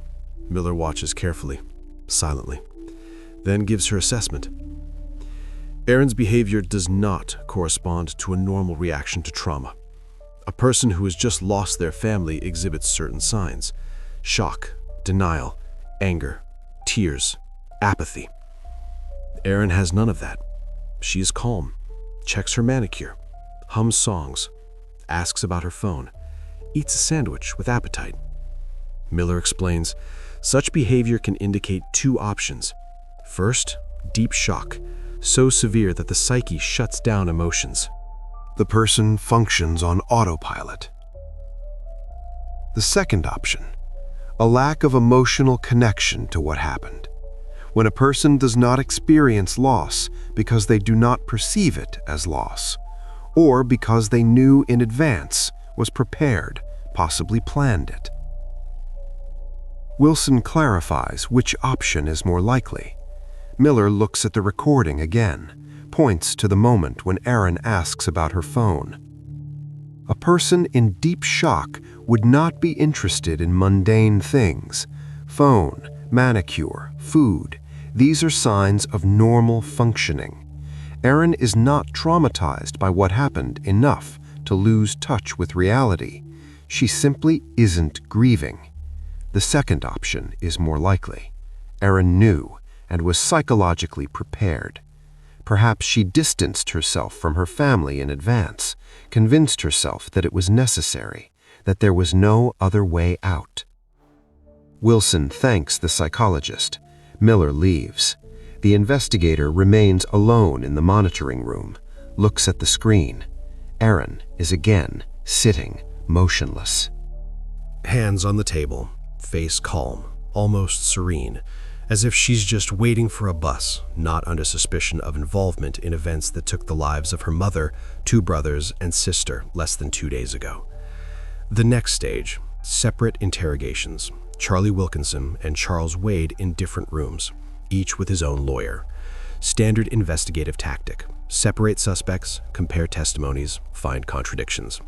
Miller watches carefully, silently, then gives her assessment. Erin's behavior does not correspond to a normal reaction to trauma. A person who has just lost their family exhibits certain signs: shock, denial, anger, tears, apathy. Erin has none of that. She is calm, checks her manicure, hums songs, asks about her phone, eats a sandwich with appetite. Miller explains, such behavior can indicate two options. First, deep shock, so severe that the psyche shuts down emotions. The person functions on autopilot. The second option, a lack of emotional connection to what happened. When a person does not experience loss because they do not perceive it as loss, or because they knew in advance, was prepared, possibly planned it. Wilson clarifies which option is more likely. Miller looks at the recording again, points to the moment when Erin asks about her phone. A person in deep shock would not be interested in mundane things. Phone, manicure, food, these are signs of normal functioning. Erin is not traumatized by what happened enough to lose touch with reality. She simply isn't grieving. The second option is more likely. Erin knew and was psychologically prepared. Perhaps she distanced herself from her family in advance, convinced herself that it was necessary, that there was no other way out. Wilson thanks the psychologist. Miller leaves. The investigator remains alone in the monitoring room, looks at the screen. Erin is again sitting motionless. Hands on the table, face calm, almost serene. as if she's just waiting for a bus, not under suspicion of involvement in events that took the lives of her mother, 2 brothers, and sister less than 2 days ago. The next stage, separate interrogations. Charlie Wilkinson and Charles Wade in different rooms, each with his own lawyer. Standard investigative tactic. Separate suspects, compare testimonies, find contradictions.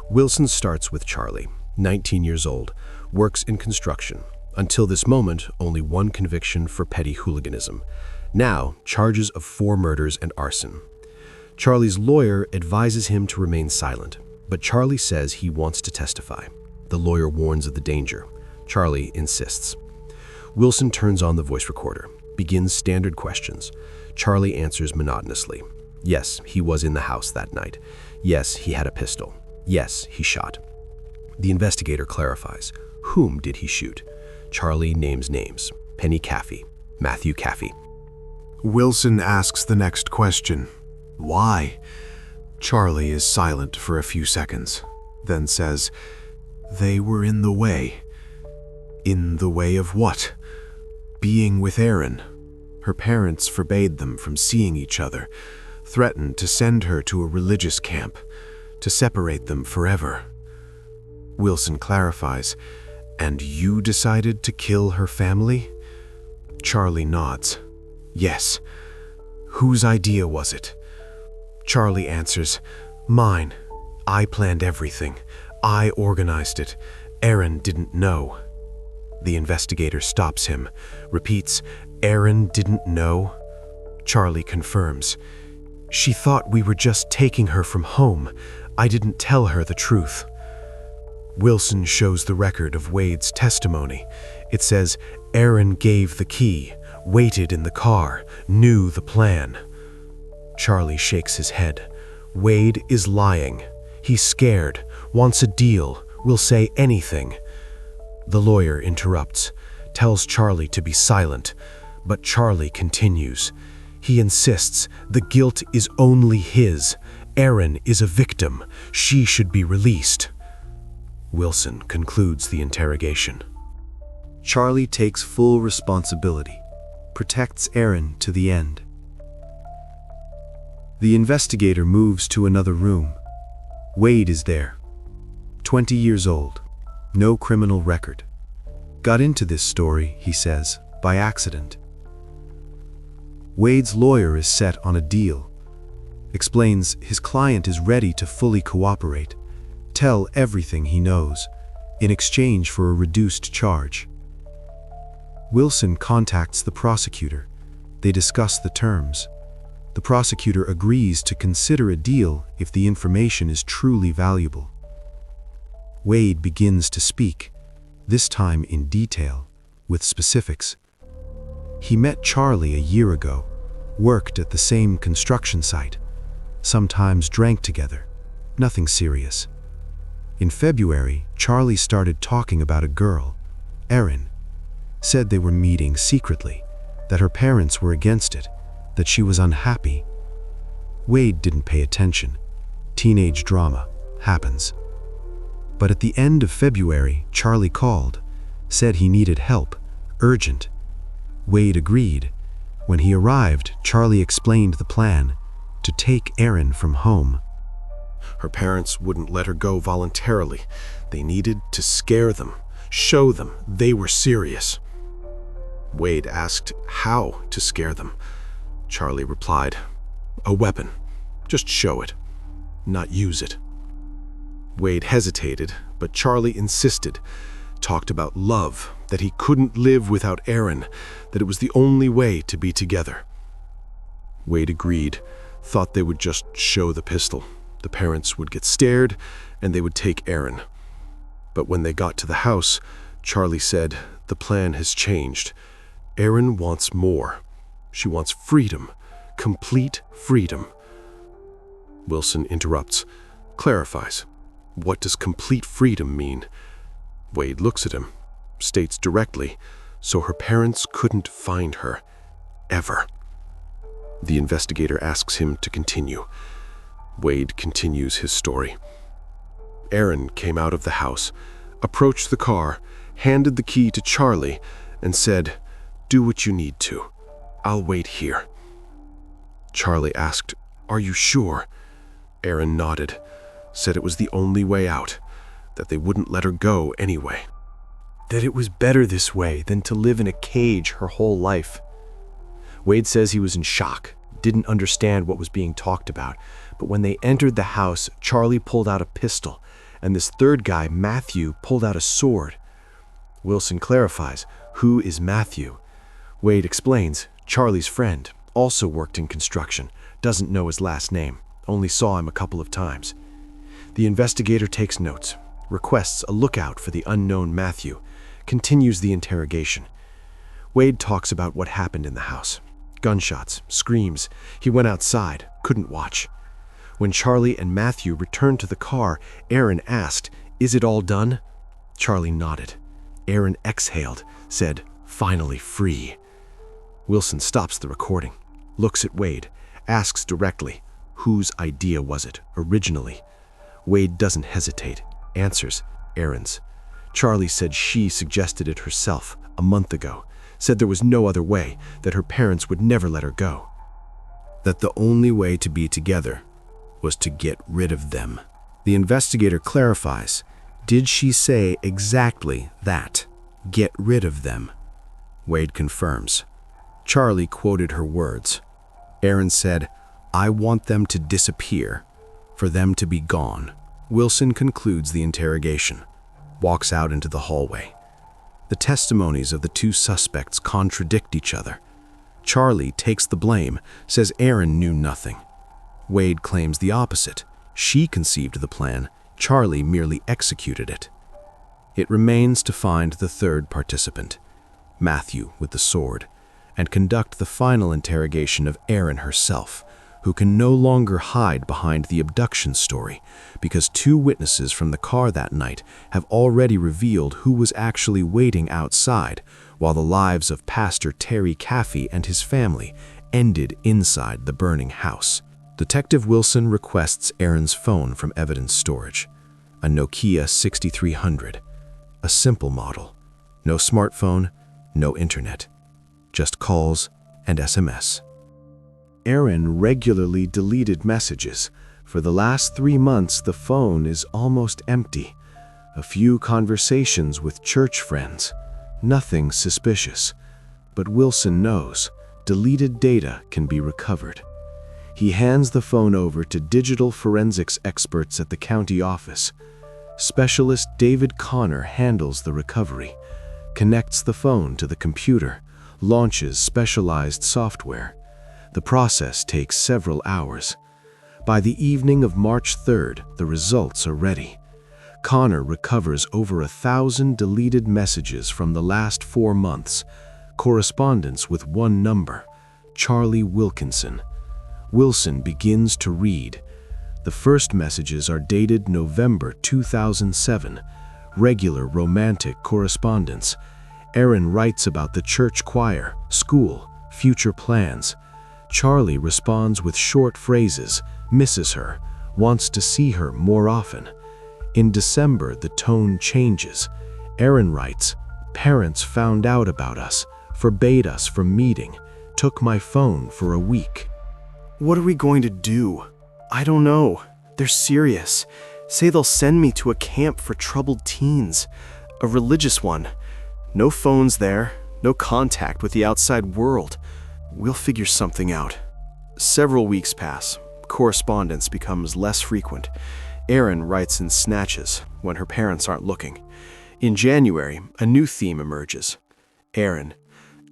Wilson starts with Charlie, 19 years old, works in construction. Until this moment, only 1 conviction for petty hooliganism. Now, charges of 4 murders and arson. Charlie's lawyer advises him to remain silent, but Charlie says he wants to testify. The lawyer warns of the danger. Charlie insists. Wilson turns on the voice recorder, begins standard questions. Charlie answers monotonously. Yes, he was in the house that night. Yes, he had a pistol. Yes, he shot. The investigator clarifies. Whom did he shoot? Charlie names names. Penny Caffey, Matthew Caffey. Wilson asks the next question. Why? Charlie is silent for a few seconds, then says, "They were in the way." In the way of what? Being with Erin. Her parents forbade them from seeing each other, threatened to send her to a religious camp, to separate them forever. Wilson clarifies, "And you decided to kill her family?" Charlie nods. "Yes." "Whose idea was it?" Charlie answers, "Mine. I planned everything. I organized it. Erin didn't know." The investigator stops him, repeats, "Erin didn't know?" Charlie confirms, "She thought we were just taking her from home. I didn't tell her the truth." Wilson shows the record of Wade's testimony. It says, "Erin gave the key, waited in the car, knew the plan." Charlie shakes his head. Wade is lying. He's scared, wants a deal, will say anything. The lawyer interrupts, tells Charlie to be silent, but Charlie continues. He insists the guilt is only his. Erin is a victim. She should be released. Wilson concludes the interrogation. Charlie takes full responsibility, protects Erin to the end. The investigator moves to another room. Wade is there. 20 years old. No criminal record. Got into this story, he says, by accident. Wade's lawyer is set on a deal. Explains his client is ready to fully cooperate, tell everything he knows, in exchange for a reduced charge. Wilson contacts the prosecutor. They discuss the terms. The prosecutor agrees to consider a deal if the information is truly valuable. Wade begins to speak, this time in detail, with specifics. He met Charlie a year ago, worked at the same construction site, sometimes drank together, nothing serious. In February, Charlie started talking about a girl, Erin. Said they were meeting secretly, that her parents were against it, that she was unhappy. Wade didn't pay attention. Teenage drama happens. But at the end of February, Charlie called, said he needed help, urgent. Wade agreed. When he arrived, Charlie explained the plan, to take Erin from home. Her parents wouldn't let her go voluntarily. They needed to scare them, show them they were serious. Wade asked how to scare them. Charlie replied, "A weapon. Just show it, not use it." Wade hesitated, but Charlie insisted, talked about love, that he couldn't live without Erin, that it was the only way to be together. Wade agreed, thought they would just show the pistol. The parents would get scared, and they would take Erin. But when they got to the house, Charlie said, "The plan has changed. Erin wants more. She wants freedom, complete freedom." Wilson interrupts, clarifies. What does complete freedom mean? Wade looks at him, states directly, so her parents couldn't find her, ever. The investigator asks him to continue. Wade continues his story. Erin came out of the house, approached the car, handed the key to Charlie, and said, Do what you need to. I'll wait here." Charlie asked, "Are you sure?" Erin nodded, said it was the only way out, that they wouldn't let her go anyway. That it was better this way than to live in a cage her whole life. Wade says he was in shock, didn't understand what was being talked about, but when they entered the house, Charlie pulled out a pistol, and this third guy, Matthew, pulled out a sword. Wilson clarifies, who is Matthew? Wade explains, Charlie's friend, also worked in construction, doesn't know his last name, only saw him a couple of times. The investigator takes notes, requests a lookout for the unknown Matthew, continues the interrogation. Wade talks about what happened in the house. Gunshots, screams. He went outside, couldn't watch. When Charlie and Matthew returned to the car, Erin asked, "Is it all done?" Charlie nodded. Erin exhaled, said, "Finally free." Wilson stops the recording, looks at Wade, asks directly, whose idea was it originally? Wade doesn't hesitate, answers, Erin's. Charlie said she suggested it herself a month ago, said there was no other way, that her parents would never let her go. That the only way to be together was to get rid of them. The investigator clarifies, did she say exactly that? Get rid of them? Wade confirms. Charlie quoted her words. Erin said, "I want them to disappear, for them to be gone." Wilson concludes the interrogation, walks out into the hallway. The testimonies of the two suspects contradict each other. Charlie takes the blame, says Erin knew nothing. Wade claims the opposite. She conceived the plan, Charlie merely executed it. It remains to find the third participant, Matthew with the sword, and conduct the final interrogation of Erin herself, who can no longer hide behind the abduction story because two witnesses from the car that night have already revealed who was actually waiting outside while the lives of Pastor Erin Caffey and his family ended inside the burning house. Detective Wilson requests Erin's phone from evidence storage, a Nokia 6300, a simple model, no smartphone, no internet, just calls and SMS. Erin regularly deleted messages. For the last 3 months, the phone is almost empty. A few conversations with church friends. Nothing suspicious. But Wilson knows deleted data can be recovered. He hands the phone over to digital forensics experts at the county office. Specialist David Connor handles the recovery, connects the phone to the computer, launches specialized software. The process takes several hours. By the evening of March 3rd, the results are ready. Connor recovers over 1,000 deleted messages from the last 4 months, correspondence with one number, Charlie Wilkinson. Wilson begins to read. The first messages are dated November 2007, regular romantic correspondence. Erin writes about the church choir, school, future plans. Charlie responds with short phrases, misses her, wants to see her more often. In December, the tone changes. Erin writes, "Parents found out about us, forbade us from meeting, took my phone for a week." What are we going to do? I don't know. They're serious. Say they'll send me to a camp for troubled teens. A religious one. No phones there, no contact with the outside world. We'll figure something out. Several weeks pass. Correspondence becomes less frequent. Erin writes in snatches when her parents aren't looking. In January, a new theme emerges. Erin,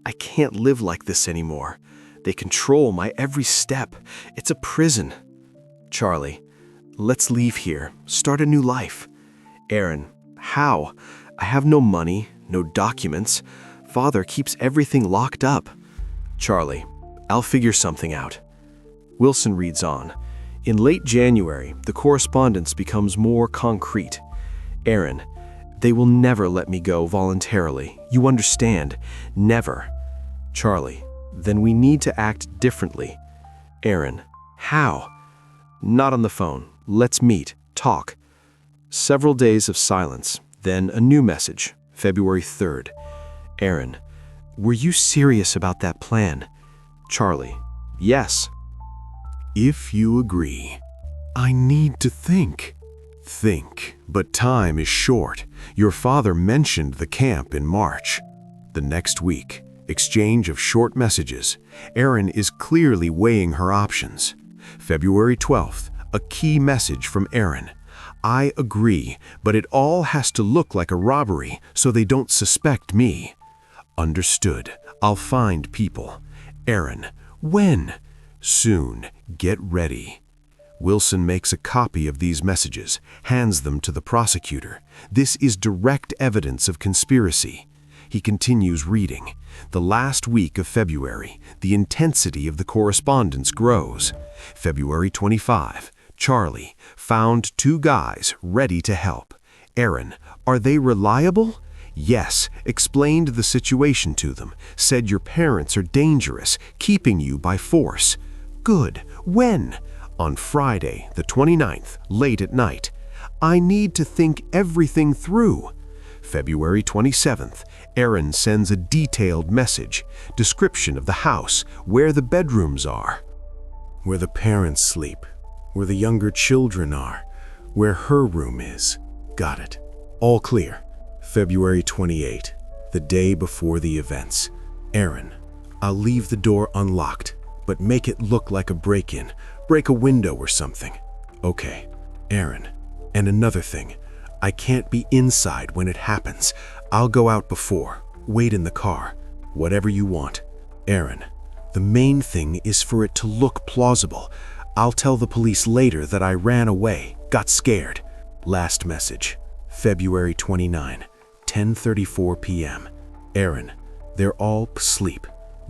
I can't live like this anymore. They control my every step. It's a prison. Charlie, let's leave here, start a new life. Erin, how? I have no money, no documents. Father keeps everything locked up. Charlie, I'll figure something out. Wilson reads on. In late January, the correspondence becomes more concrete. Erin, they will never let me go voluntarily. You understand? Never. Charlie, then we need to act differently. Erin, how? Not on the phone. Let's meet, talk. Several days of silence, then a new message, February 3rd. Erin, Were you serious about that plan? Charlie: Yes. If you agree, I need to think. Think, but time is short. Your father mentioned the camp in March. The next week, exchange of short messages. Erin is clearly weighing her options. February 12th, a key message from Erin. I agree, but it all has to look like a robbery so they don't suspect me. Understood. I'll find people. Erin, when? Soon. Get ready. Wilson makes a copy of these messages, hands them to the prosecutor. This is direct evidence of conspiracy. He continues reading. The last week of February, the intensity of the correspondence grows. February 25, Charlie found 2 guys ready to help. Erin, are they reliable? Yes, explained the situation to them, said your parents are dangerous, keeping you by force. Good. When? On Friday, the 29th, late at night. I need to think everything through. February 27th, Erin sends a detailed message, description of the house, where the bedrooms are. Where the parents sleep, where the younger children are, where her room is. Got it. All clear. February 28, the day before the events. Erin, I'll leave the door unlocked, but make it look like a break-in. Break a window or something. Okay. Erin, and another thing. I can't be inside when it happens. I'll go out before. Wait in the car. Whatever you want. Erin, the main thing is for it to look plausible. I'll tell the police later that I ran away, got scared. Last message. February 29, 10:34 p.m. Erin, they're all asleep.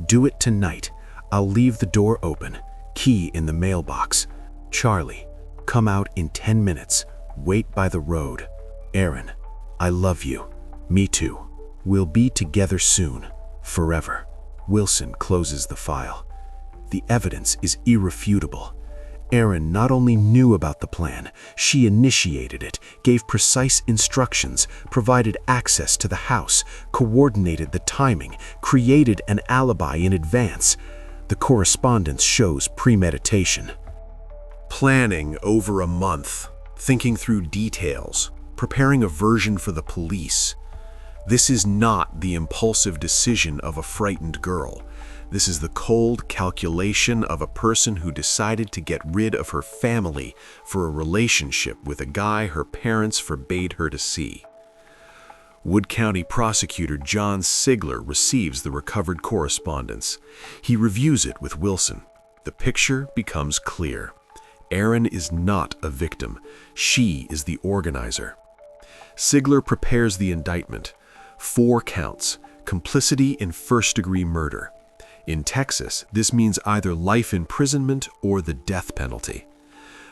Do it tonight. I'll leave the door open. Key in the mailbox. Charlie, come out in 10 minutes. Wait by the road. Erin, I love you. Me too. We'll be together soon. Forever. Wilson closes the file. The evidence is irrefutable. Erin not only knew about the plan, she initiated it, gave precise instructions, provided access to the house, coordinated the timing, created an alibi in advance. The correspondence shows premeditation. Planning over a month, thinking through details, preparing a version for the police. This is not the impulsive decision of a frightened girl. This is the cold calculation of a person who decided to get rid of her family for a relationship with a guy her parents forbade her to see. Wood County Prosecutor John Sigler receives the recovered correspondence. He reviews it with Wilson. The picture becomes clear. Erin is not a victim. She is the organizer. Sigler prepares the indictment. 4 counts. Complicity in first-degree murder. In Texas, this means either life imprisonment or the death penalty.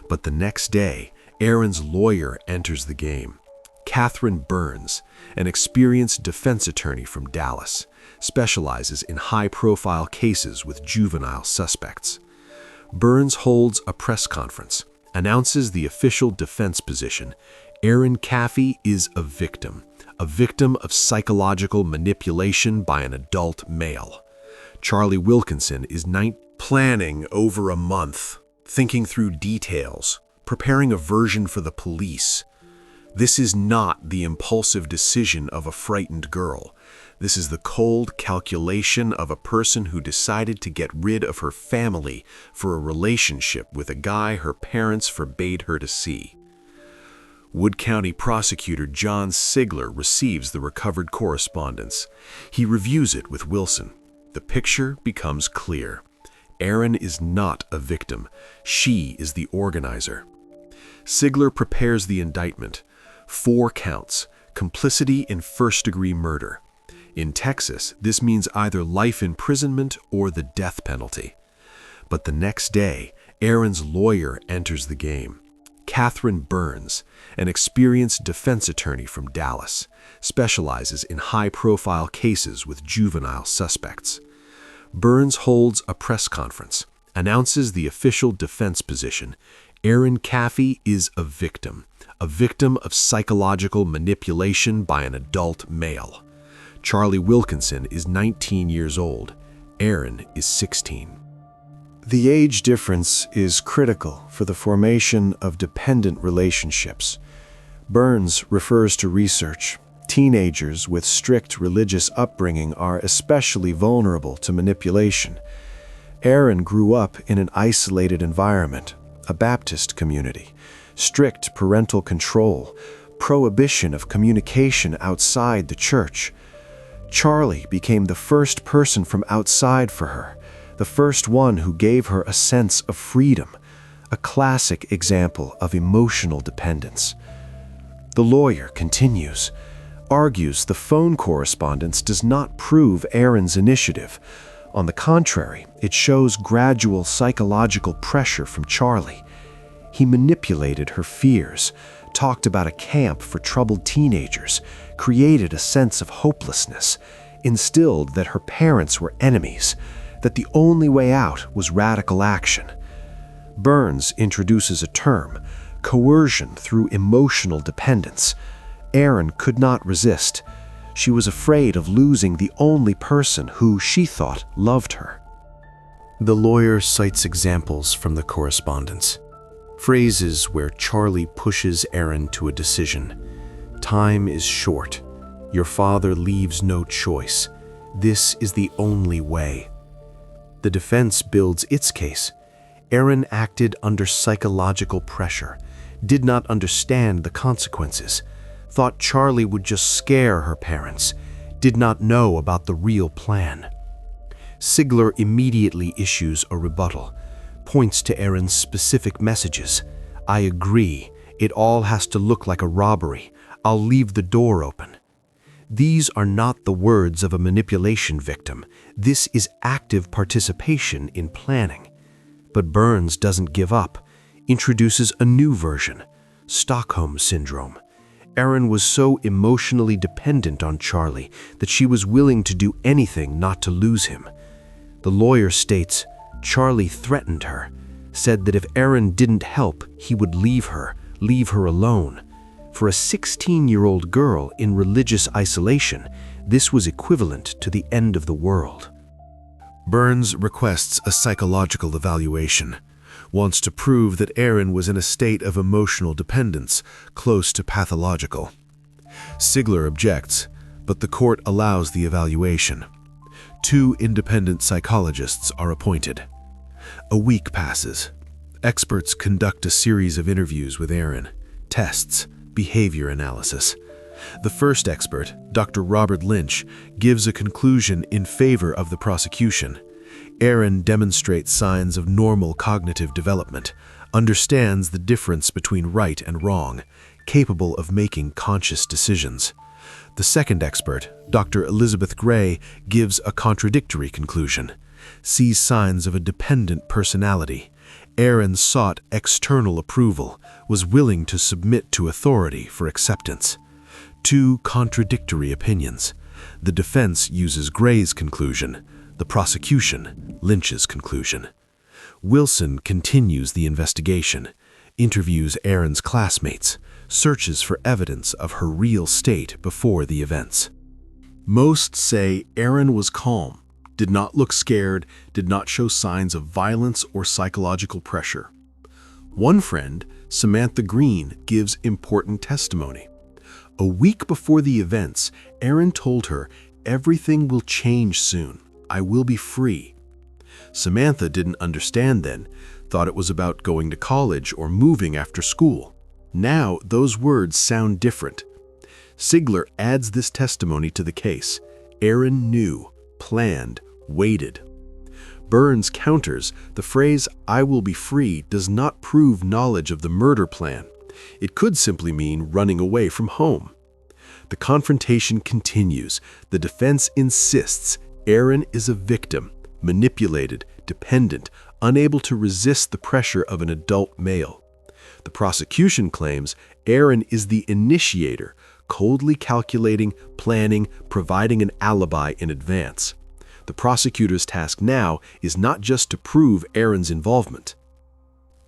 But the next day, Erin's lawyer enters the game. Catherine Burns, an experienced defense attorney from Dallas, specializes in high-profile cases with juvenile suspects. Burns holds a press conference, announces the official defense position. Erin Caffey is a victim of psychological manipulation by an adult male. Charlie Wilkinson is planning over a month, thinking through details, preparing a version for the police. This is not the impulsive decision of a frightened girl. This is the cold calculation of a person who decided to get rid of her family for a relationship with a guy her parents forbade her to see. Wood County Prosecutor John Sigler receives the recovered correspondence. He reviews it with Wilson. The picture becomes clear. Erin is not a victim. She is the organizer. Sigler prepares the indictment. 4 counts. Complicity in first-degree murder. In Texas, this means either life imprisonment or the death penalty. But the next day, Erin's lawyer enters the game. Catherine Burns, an experienced defense attorney from Dallas, specializes in high-profile cases with juvenile suspects. Burns holds a press conference, announces the official defense position. Erin Caffey is a victim of psychological manipulation by an adult male. Charlie Wilkinson is 19 years old. Erin is 16. The age difference is critical for the formation of dependent relationships. Burns refers to research. Teenagers with strict religious upbringing are especially vulnerable to manipulation. Erin grew up in an isolated environment, a Baptist community, strict parental control, prohibition of communication outside the church. Charlie became the first person from outside for her, the first one who gave her a sense of freedom, a classic example of emotional dependence. The lawyer continues, argues the phone correspondence does not prove Erin's initiative. On the contrary, it shows gradual psychological pressure from Charlie. He manipulated her fears, talked about a camp for troubled teenagers, created a sense of hopelessness, instilled that her parents were enemies, that the only way out was radical action. Burns introduces a term, coercion through emotional dependence. Erin could not resist. She was afraid of losing the only person who she thought loved her. The lawyer cites examples from the correspondence. Phrases where Charlie pushes Erin to a decision. Time is short. Your father leaves no choice. This is the only way. The defense builds its case. Erin acted under psychological pressure, did not understand the consequences, thought Charlie would just scare her parents, did not know about the real plan. Sigler immediately issues a rebuttal, points to Erin's specific messages. I agree, it all has to look like a robbery. I'll leave the door open. These are not the words of a manipulation victim. This is active participation in planning. But Burns doesn't give up, introduces a new version, Stockholm Syndrome. Erin was so emotionally dependent on Charlie that she was willing to do anything not to lose him. The lawyer states, Charlie threatened her, said that if Erin didn't help, he would leave her alone. For a 16-year-old girl in religious isolation, this was equivalent to the end of the world. Burns requests a psychological evaluation, wants to prove that Erin was in a state of emotional dependence, close to pathological. Sigler objects, but the court allows the evaluation. 2 independent psychologists are appointed. A week passes. Experts conduct a series of interviews with Erin, tests, behavior analysis. The first expert, Dr. Robert Lynch, gives a conclusion in favor of the prosecution. Erin demonstrates signs of normal cognitive development, understands the difference between right and wrong, capable of making conscious decisions. The second expert, Dr. Elizabeth Gray, gives a contradictory conclusion, sees signs of a dependent personality. Erin sought external approval, was willing to submit to authority for acceptance. 2 contradictory opinions. The defense uses Gray's conclusion, the prosecution, Lynch's conclusion. Wilson continues the investigation, interviews Erin's classmates, searches for evidence of her real state before the events. Most say Erin was calm, did not look scared, did not show signs of violence or psychological pressure. One friend, Samantha Green, gives important testimony. A week before the events, Erin told her, "Everything will change soon. I will be free." Samantha didn't understand then, thought it was about going to college or moving after school. Now, those words sound different. Sigler adds this testimony to the case. Erin knew, planned, waited. Burns counters the phrase, "I will be free," does not prove knowledge of the murder plan. It could simply mean running away from home. The confrontation continues. The defense insists Erin is a victim, manipulated, dependent, unable to resist the pressure of an adult male. The prosecution claims Erin is the initiator, coldly calculating, planning, providing an alibi in advance. The prosecutor's task now is not just to prove Erin's involvement.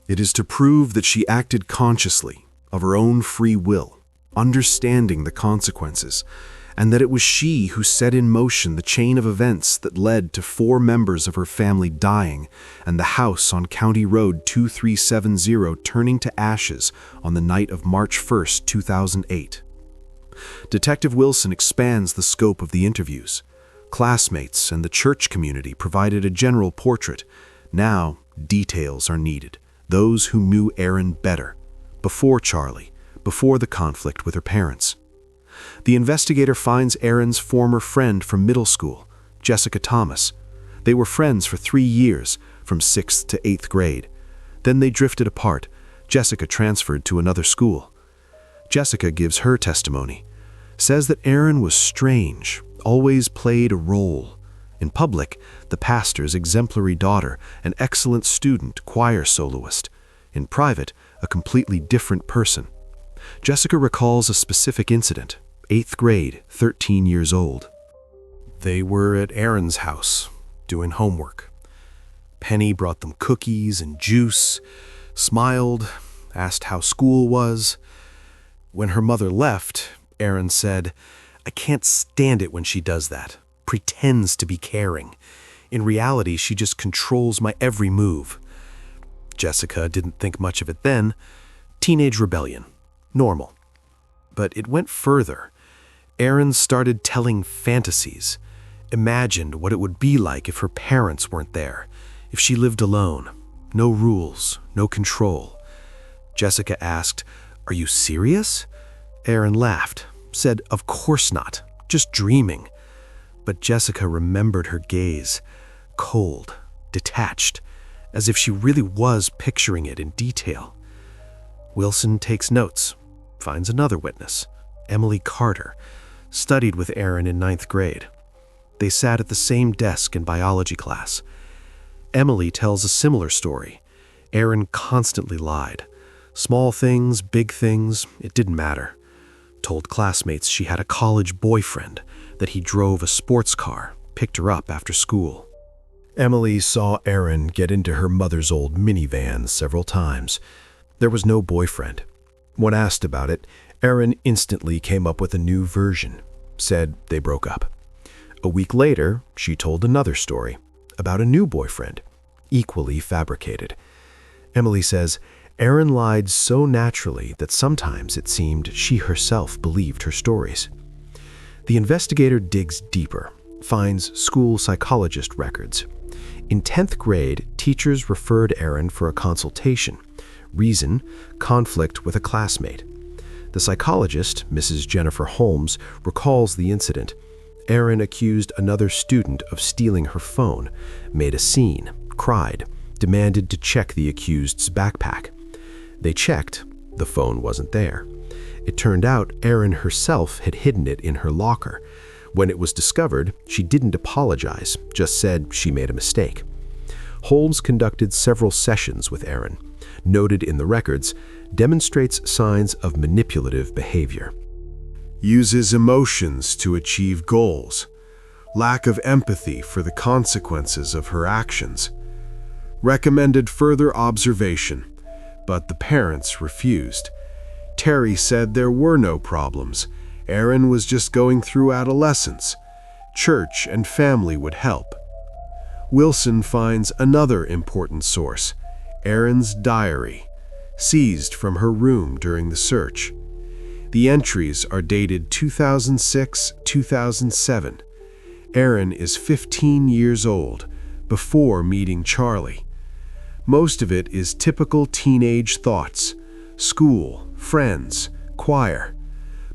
It is to prove that she acted consciously, of her own free will, understanding the consequences, and that it was she who set in motion the chain of events that led to 4 members of her family dying and the house on County Road 2370 turning to ashes on the night of March 1st, 2008. Detective Wilson expands the scope of the interviews. Classmates and the church community provided a general portrait. Now, details are needed. Those who knew Erin better, before Charlie, before the conflict with her parents. The investigator finds Erin's former friend from middle school, Jessica Thomas. They were friends for 3 years, from 6th to 8th grade. Then they drifted apart. Jessica transferred to another school. Jessica gives her testimony, says that Erin was strange, always played a role. In public, the pastor's exemplary daughter, an excellent student, choir soloist. In private, a completely different person. Jessica recalls a specific incident, 8th grade, 13 years old. They were at Erin's house, doing homework. Penny brought them cookies and juice, smiled, asked how school was. When her mother left, Erin said, "I can't stand it when she does that, pretends to be caring. In reality, she just controls my every move." Jessica didn't think much of it then. Teenage rebellion. Normal. But it went further. Erin started telling fantasies. Imagined what it would be like if her parents weren't there, if she lived alone. No rules, no control. Jessica asked, "Are you serious?" Erin laughed, said, "Of course not, just dreaming." But Jessica remembered her gaze, cold, detached, as if she really was picturing it in detail. Wilson takes notes, finds another witness, Emily Carter, studied with Erin in 9th grade. They sat at the same desk in biology class. Emily tells a similar story. Erin constantly lied. Small things, big things, it didn't matter. Told classmates she had a college boyfriend, that he drove a sports car, picked her up after school. Emily saw Erin get into her mother's old minivan several times. There was no boyfriend. When asked about it, Erin instantly came up with a new version, said they broke up. A week later, she told another story about a new boyfriend, equally fabricated. Emily says, Erin lied so naturally that sometimes it seemed she herself believed her stories. The investigator digs deeper, finds school psychologist records. In 10th grade, teachers referred Erin for a consultation. Reason, conflict with a classmate. The psychologist, Mrs. Jennifer Holmes, recalls the incident. Erin accused another student of stealing her phone, made a scene, cried, demanded to check the accused's backpack. They checked. The phone wasn't there. It turned out Erin herself had hidden it in her locker. When it was discovered, she didn't apologize, just said she made a mistake. Holmes conducted several sessions with Erin. Noted in the records, demonstrates signs of manipulative behavior. Uses emotions to achieve goals. Lack of empathy for the consequences of her actions. Recommended further observation, but the parents refused. Terry said there were no problems. Erin was just going through adolescence. Church and family would help. Wilson finds another important source, Erin's diary, seized from her room during the search. The entries are dated 2006-2007. Erin is 15 years old, before meeting Charlie. Most of it is typical teenage thoughts, school, friends, choir.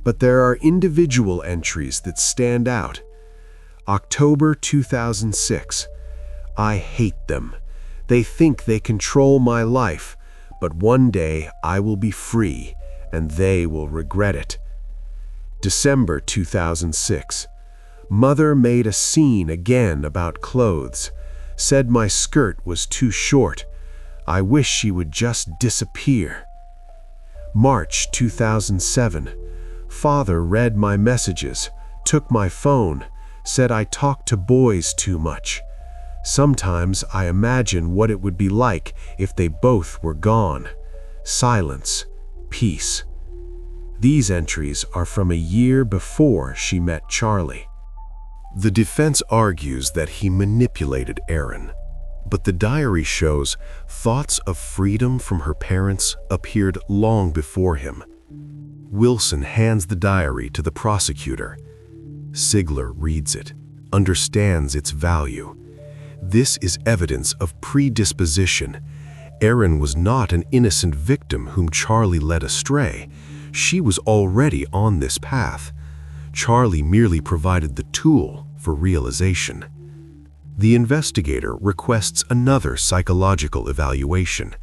But there are individual entries that stand out. October 2006. I hate them. They think they control my life, but one day I will be free, and they will regret it. December 2006. Mother made a scene again about clothes. Said my skirt was too short. I wish she would just disappear. March 2007. Father read my messages, took my phone, said I talked to boys too much. Sometimes I imagine what it would be like if they both were gone. Silence, peace. These entries are from a year before she met Charlie. The defense argues that he manipulated Erin, but the diary shows thoughts of freedom from her parents appeared long before him. Wilson hands the diary to the prosecutor. Sigler reads it, understands its value. This is evidence of predisposition. Erin was not an innocent victim whom Charlie led astray. She was already on this path. Charlie merely provided the tool for realization. The investigator requests another psychological evaluation.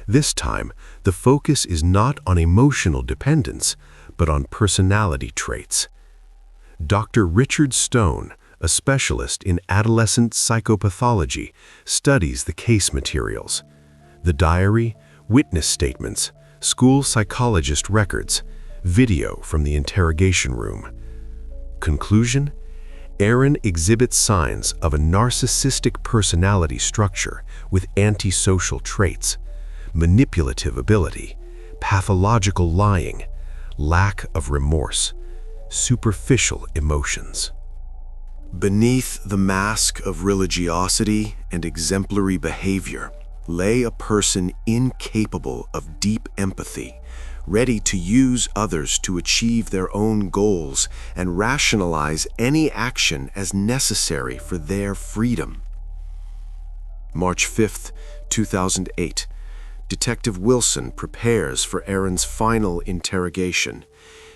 This time, the focus is not on emotional dependence, but on personality traits. Dr. Richard Stone, a specialist in adolescent psychopathology, studies the case materials. The diary, witness statements, school psychologist records, video from the interrogation room. Conclusion: Erin exhibits signs of a narcissistic personality structure with antisocial traits, manipulative ability, pathological lying, lack of remorse, superficial emotions. Beneath the mask of religiosity and exemplary behavior lay a person incapable of deep empathy, ready to use others to achieve their own goals and rationalize any action as necessary for their freedom. March 5, 2008. Detective Wilson prepares for Erin's final interrogation.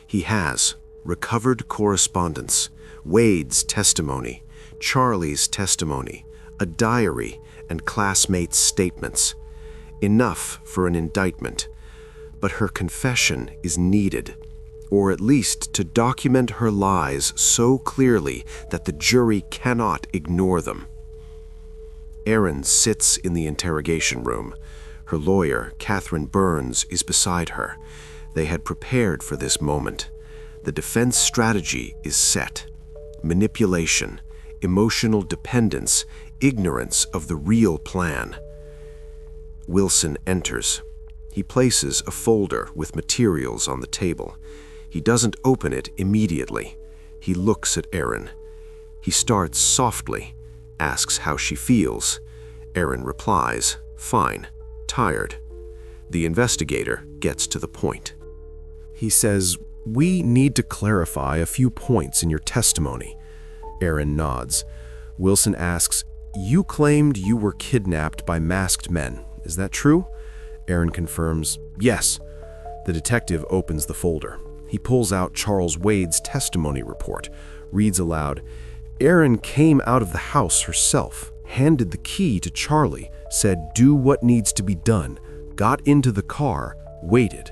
He has recovered correspondence, Wade's testimony, Charlie's testimony, a diary, and classmates' statements. Enough for an indictment. But her confession is needed, or at least to document her lies so clearly that the jury cannot ignore them. Erin sits in the interrogation room. Her lawyer, Catherine Burns, is beside her. They had prepared for this moment. The defense strategy is set. Manipulation, emotional dependence, ignorance of the real plan. Wilson enters. He places a folder with materials on the table. He doesn't open it immediately. He looks at Erin. He starts softly, asks how she feels. Erin replies, "Fine, tired." The investigator gets to the point. He says, "We need to clarify a few points in your testimony." Erin nods. Wilson asks, "You claimed you were kidnapped by masked men. Is that true?" Erin confirms, "Yes." The detective opens the folder. He pulls out Charles Wade's testimony report, reads aloud, "Erin came out of the house herself, handed the key to Charlie, said do what needs to be done, got into the car, waited."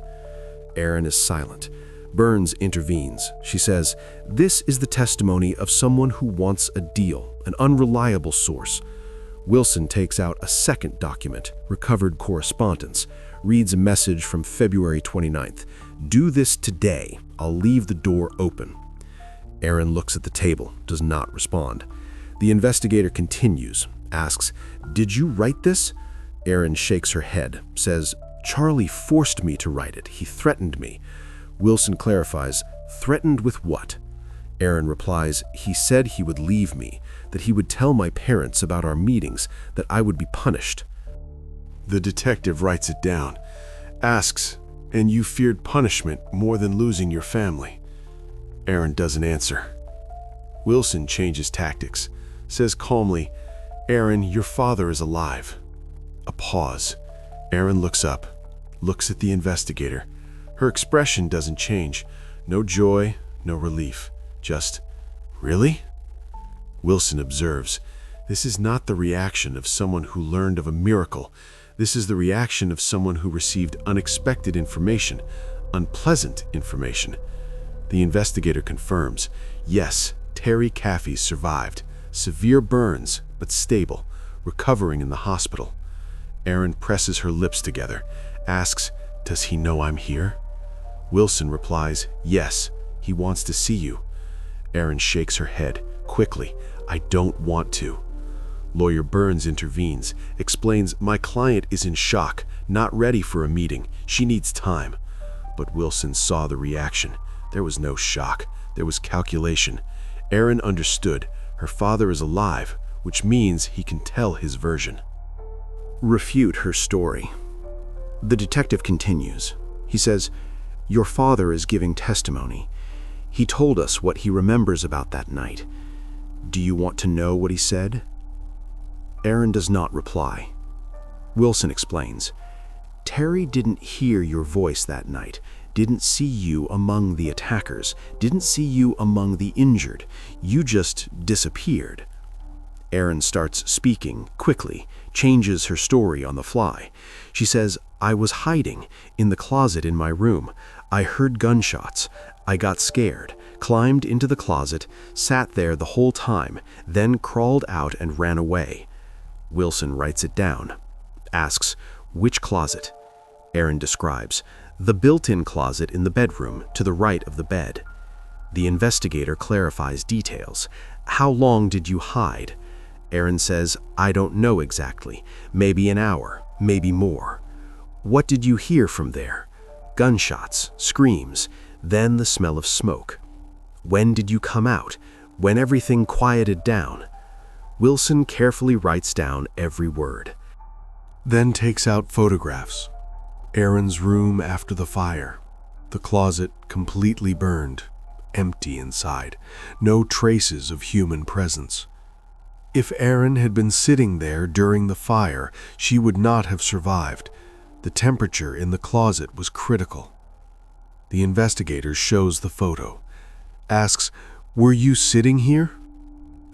Erin is silent. Burns intervenes. She says, "This is the testimony of someone who wants a deal, an unreliable source." Wilson takes out a second document, recovered correspondence, reads a message from February 29th. "Do this today. I'll leave the door open." Erin looks at the table, does not respond. The investigator continues, asks, "Did you write this?" Erin shakes her head, says, "Charlie forced me to write it. He threatened me." Wilson clarifies, "Threatened with what?" Erin replies, "He said he would leave me, that he would tell my parents about our meetings, that I would be punished." The detective writes it down, asks, "And you feared punishment more than losing your family?" Erin doesn't answer. Wilson changes tactics, says calmly, "Erin, your father is alive." A pause. Erin looks up, looks at the investigator. Her expression doesn't change. No joy, no relief. Just, "Really?" Wilson observes, "This is not the reaction of someone who learned of a miracle. This is the reaction of someone who received unexpected information, unpleasant information." The investigator confirms, "Yes, Terry Caffey survived. Severe burns, but stable, recovering in the hospital." Erin presses her lips together, asks, "Does he know I'm here?" Wilson replies, "Yes, he wants to see you." Erin shakes her head, quickly, "I don't want to." Lawyer Burns intervenes, explains, "My client is in shock, not ready for a meeting. She needs time." But Wilson saw the reaction. There was no shock. There was calculation. Erin understood. Her father is alive, which means he can tell his version. Refute her story. The detective continues. He says, "Your father is giving testimony. He told us what he remembers about that night. Do you want to know what he said?" Erin does not reply. Wilson explains, "Terry didn't hear your voice that night, didn't see you among the attackers, didn't see you among the injured. You just disappeared." Erin starts speaking quickly, changes her story on the fly. She says, "I was hiding in the closet in my room. I heard gunshots. I got scared, climbed into the closet, sat there the whole time, then crawled out and ran away." Wilson writes it down. Asks, "Which closet?" Erin describes, "The built-in closet in the bedroom, to the right of the bed." The investigator clarifies details. "How long did you hide?" Erin says, "I don't know exactly. Maybe an hour, maybe more." "What did you hear from there?" "Gunshots, screams, then the smell of smoke." "When did you come out? When everything quieted down?" Wilson carefully writes down every word. Then takes out photographs. Erin's room after the fire. The closet completely burned, empty inside, no traces of human presence. If Erin had been sitting there during the fire, she would not have survived. The temperature in the closet was critical. The investigator shows the photo. Asks, "Were you sitting here?"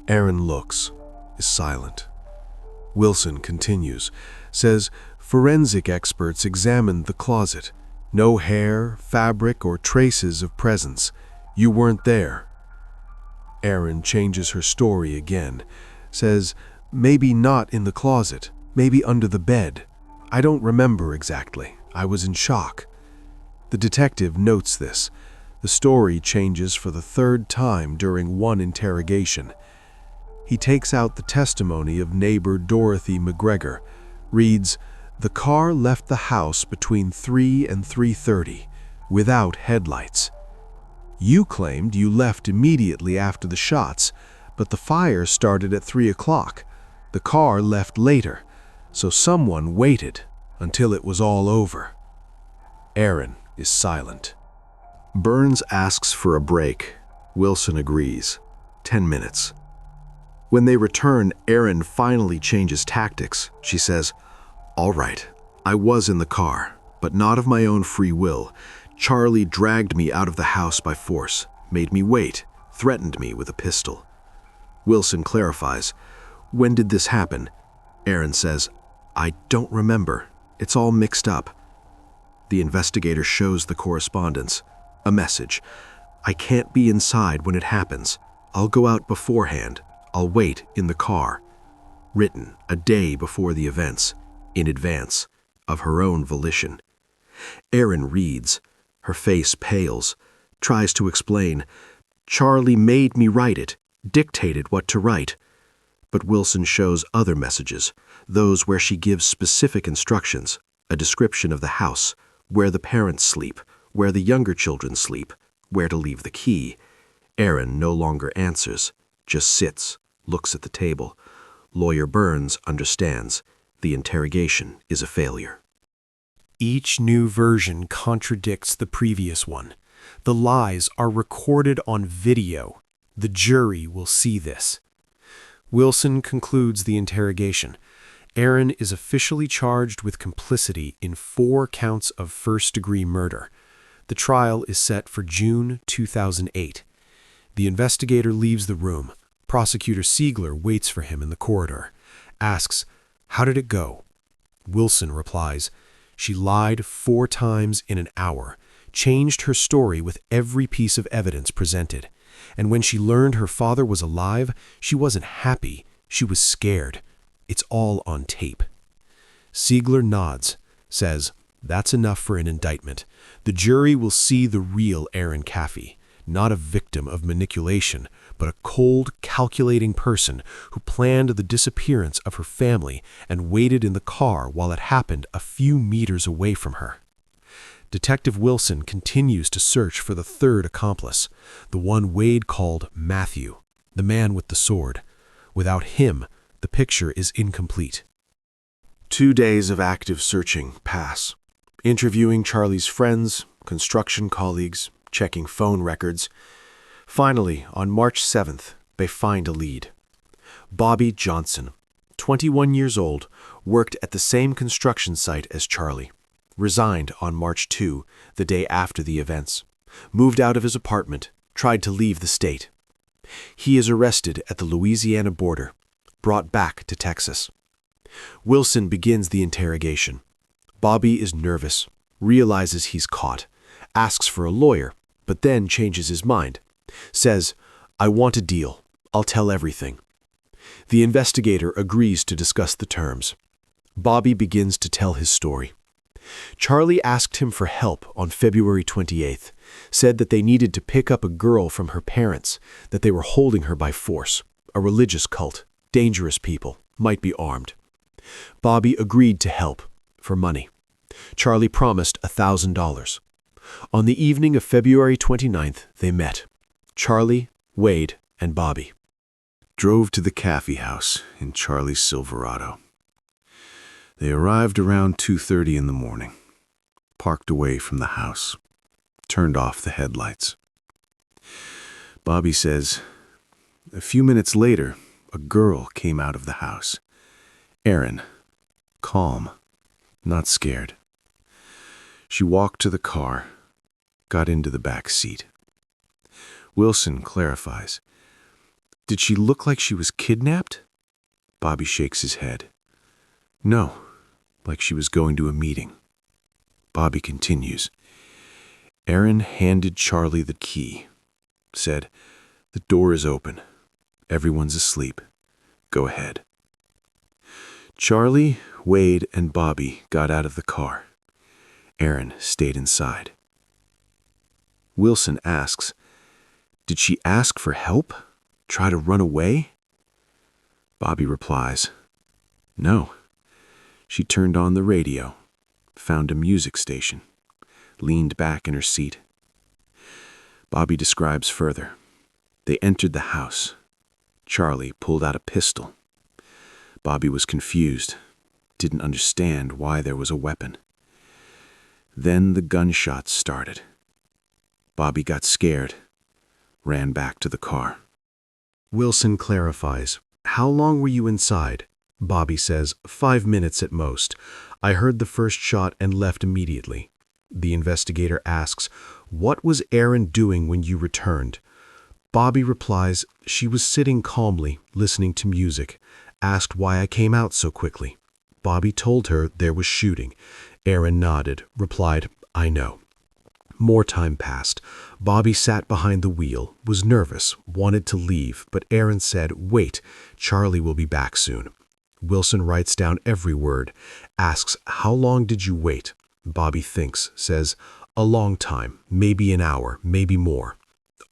Erin looks, is silent. Wilson continues, says, "Forensic experts examined the closet. No hair, fabric, or traces of presence. You weren't there." Erin changes her story again. Says, "Maybe not in the closet, maybe under the bed. I don't remember exactly. I was in shock." The detective notes this. The story changes for the third time during one interrogation. He takes out the testimony of neighbor Dorothy McGregor. Reads, "The car left the house between 3 and 3:30, without headlights. You claimed you left immediately after the shots, but the fire started at 3 o'clock. The car left later, so someone waited until it was all over." Erin is silent. Burns asks for a break. Wilson agrees. 10 minutes. When they return, Erin finally changes tactics. She says, "All right, I was in the car, but not of my own free will. Charlie dragged me out of the house by force, made me wait, threatened me with a pistol." Wilson clarifies, "When did this happen?" Erin says, "I don't remember. It's all mixed up." The investigator shows the correspondence. A message. "I can't be inside when it happens. I'll go out beforehand. I'll wait in the car." Written a day before the events, in advance, of her own volition. Erin reads. Her face pales. Tries to explain. "Charlie made me write it. Dictated what to write." But Wilson shows other messages, those where she gives specific instructions, a description of the house, where the parents sleep, where the younger children sleep, where to leave the key. Erin no longer answers, just sits, looks at the table. Lawyer Burns understands. The interrogation is a failure. Each new version contradicts the previous one. The lies are recorded on video. The jury will see this. Wilson concludes the interrogation. Erin is officially charged with complicity in 4 counts of first-degree murder. The trial is set for June 2008. The investigator leaves the room. Prosecutor Siegler waits for him in the corridor. Asks, "How did it go?" Wilson replies, "She lied 4 times in an hour, changed her story with every piece of evidence presented. And when she learned her father was alive, she wasn't happy, she was scared. It's all on tape." Siegler nods, says, "That's enough for an indictment. The jury will see the real Erin Caffey, not a victim of manipulation, but a cold, calculating person who planned the disappearance of her family and waited in the car while it happened a few meters away from her." Detective Wilson continues to search for the third accomplice, the one Wade called Matthew, the man with the sword. Without him, the picture is incomplete. 2 days of active searching pass, interviewing Charlie's friends, construction colleagues, checking phone records. Finally, on March 7th, they find a lead. Bobby Johnson, 21 years old, worked at the same construction site as Charlie. Resigned on March 2, the day after the events. Moved out of his apartment, tried to leave the state. He is arrested at the Louisiana border, brought back to Texas. Wilson begins the interrogation. Bobby is nervous, realizes he's caught, asks for a lawyer, but then changes his mind. Says, "I want a deal. I'll tell everything." The investigator agrees to discuss the terms. Bobby begins to tell his story. Charlie asked him for help on February 28th, said that they needed to pick up a girl from her parents, that they were holding her by force, a religious cult, dangerous people, might be armed. Bobby agreed to help, for money. Charlie promised $1,000. On the evening of February 29th, they met. Charlie, Wade, and Bobby. Drove to the Caffey house in Charlie's Silverado. They arrived around 2:30 in the morning, parked away from the house, turned off the headlights. Bobby says, a few minutes later, a girl came out of the house. Erin, calm, not scared. She walked to the car, got into the back seat. Wilson clarifies, did she look like she was kidnapped? Bobby shakes his head. No, like she was going to a meeting. Bobby continues. Erin handed Charlie the key, said, the door is open. Everyone's asleep. Go ahead. Charlie, Wade, and Bobby got out of the car. Erin stayed inside. Wilson asks, did she ask for help? Try to run away? Bobby replies, no. She turned on the radio, found a music station, leaned back in her seat. Bobby describes further. They entered the house. Charlie pulled out a pistol. Bobby was confused, didn't understand why there was a weapon. Then the gunshots started. Bobby got scared, ran back to the car. Wilson clarifies, how long were you inside? Bobby says, 5 minutes at most. I heard the first shot and left immediately. The investigator asks, what was Erin doing when you returned? Bobby replies, she was sitting calmly, listening to music. Asked why I came out so quickly. Bobby told her there was shooting. Erin nodded, replied, I know. More time passed. Bobby sat behind the wheel, was nervous, wanted to leave, but Erin said, wait, Charlie will be back soon. Wilson writes down every word, asks, how long did you wait? Bobby thinks, says, a long time, maybe an hour, maybe more.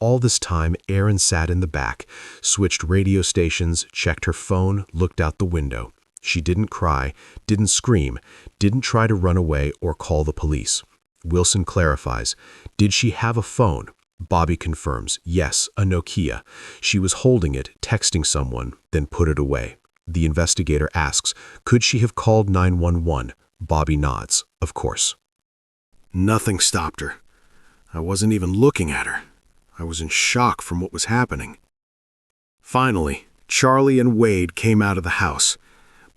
All this time, Erin sat in the back, switched radio stations, checked her phone, looked out the window. She didn't cry, didn't scream, didn't try to run away or call the police. Wilson clarifies, did she have a phone? Bobby confirms, yes, a Nokia. She was holding it, texting someone, then put it away. The investigator asks, could she have called 911? Bobby nods, of course. Nothing stopped her. I wasn't even looking at her. I was in shock from what was happening. Finally, Charlie and Wade came out of the house.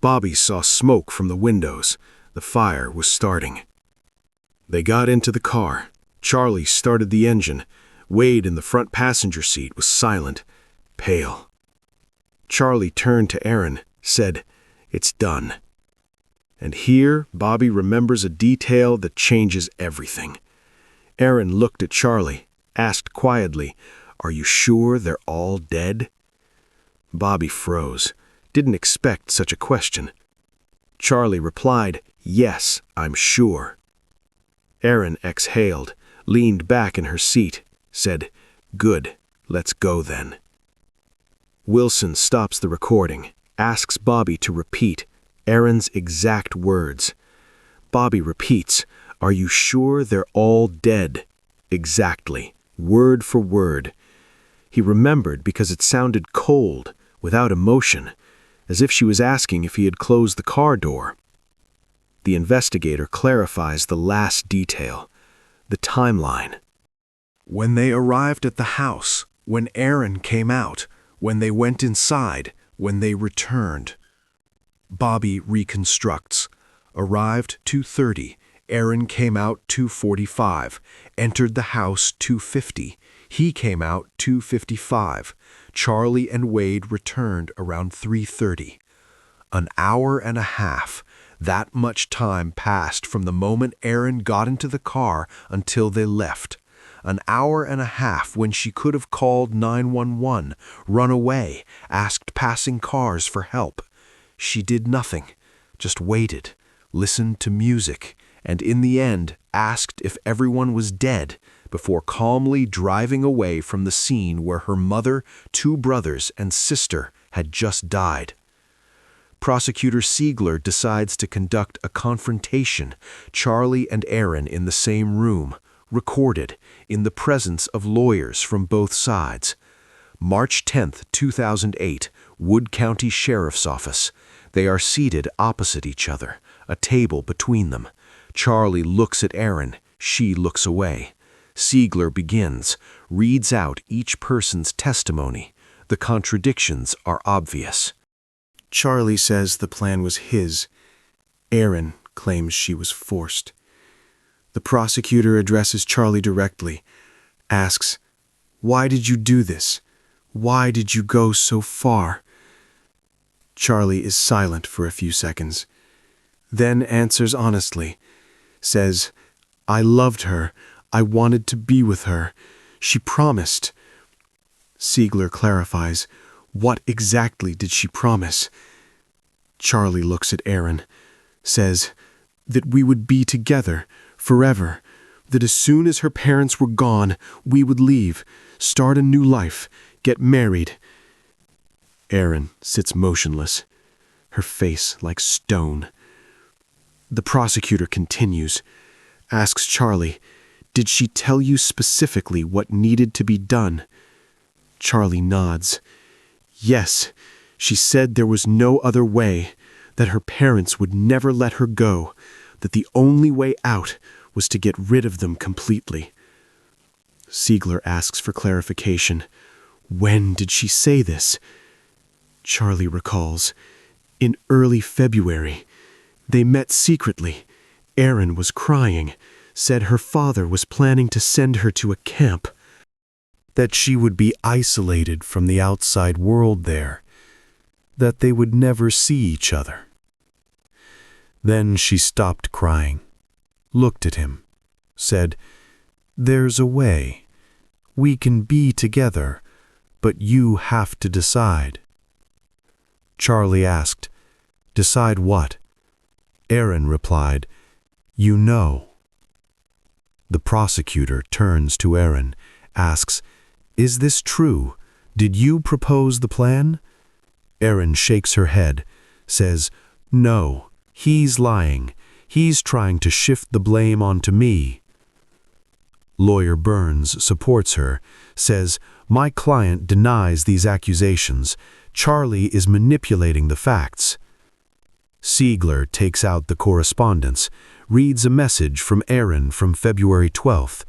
Bobby saw smoke from the windows. The fire was starting. They got into the car. Charlie started the engine. Wade in the front passenger seat was silent, pale. Charlie turned to Erin, said, it's done. And here, Bobby remembers a detail that changes everything. Erin looked at Charlie, asked quietly, are you sure they're all dead? Bobby froze, didn't expect such a question. Charlie replied, yes, I'm sure. Erin exhaled, leaned back in her seat, said, good, let's go then. Wilson stops the recording, asks Bobby to repeat Erin's exact words. Bobby repeats, Are you sure they're all dead? Exactly, word for word. He remembered because it sounded cold, without emotion, as if she was asking if he had closed the car door. The investigator clarifies the last detail, the timeline. When they arrived at the house, when Erin came out, when they went inside, when they returned. Bobby reconstructs. Arrived 2:30. Erin came out 2:45. Entered the house 2:50. He came out 2:55. Charlie and Wade returned around 3:30. An hour and a half. That much time passed from the moment Erin got into the car until they left. An hour and a half when she could have called 911, run away, asked passing cars for help. She did nothing, just waited, listened to music, and in the end asked if everyone was dead before calmly driving away from the scene where her mother, 2 brothers, and sister had just died. Prosecutor Siegler decides to conduct a confrontation, Charlie and Erin in the same room, recorded, in the presence of lawyers from both sides. March 10, 2008, Wood County Sheriff's Office. They are seated opposite each other, a table between them. Charlie looks at Erin, she looks away. Siegler begins, reads out each person's testimony. The contradictions are obvious. Charlie says the plan was his. Erin claims she was forced. The prosecutor addresses Charlie directly, asks, "Why did you do this? Why did you go so far?" Charlie is silent for a few seconds, then answers honestly, says, "I loved her. I wanted to be with her. She promised." Siegler clarifies, "What exactly did she promise?" Charlie looks at Erin, says, "That we would be together, forever. That as soon as her parents were gone, we would leave, start a new life, get married." Erin sits motionless, her face like stone. The prosecutor continues, asks Charlie, "Did she tell you specifically what needed to be done?" Charlie nods. "Yes, she said there was no other way, that her parents would never let her go, that the only way out was to get rid of them completely." Siegler asks for clarification. "When did she say this?" Charlie recalls, "In early February. They met secretly. Erin was crying, said her father was planning to send her to a camp, that she would be isolated from the outside world there, that they would never see each other." Then she stopped crying, looked at him, said, "There's a way. We can be together, but you have to decide." Charlie asked, "Decide what?" Erin replied, "You know." The prosecutor turns to Erin, asks, "Is this true? Did you propose the plan?" Erin shakes her head, says, "No, he's lying. He's trying to shift the blame onto me." Lawyer Burns supports her, says, "My client denies these accusations. Charlie is manipulating the facts." Siegler takes out the correspondence, reads a message from Erin from February 12th.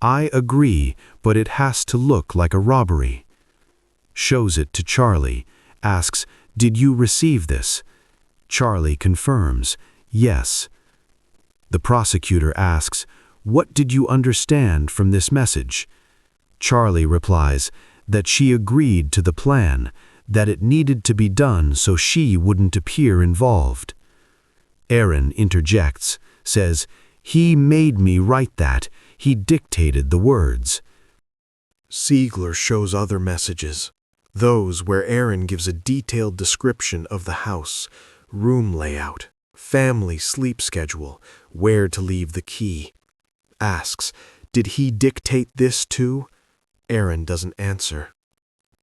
"I agree, but it has to look like a robbery." Shows it to Charlie, asks, "Did you receive this?" Charlie confirms, "Yes." The prosecutor asks, "What did you understand from this message?" Charlie replies that she agreed to the plan, that it needed to be done so she wouldn't appear involved. Erin interjects, says, "He made me write that. He dictated the words." Siegler shows other messages, those where Erin gives a detailed description of the house, room layout, family sleep schedule, where to leave the key. Asks, "Did he dictate this too?" Erin doesn't answer.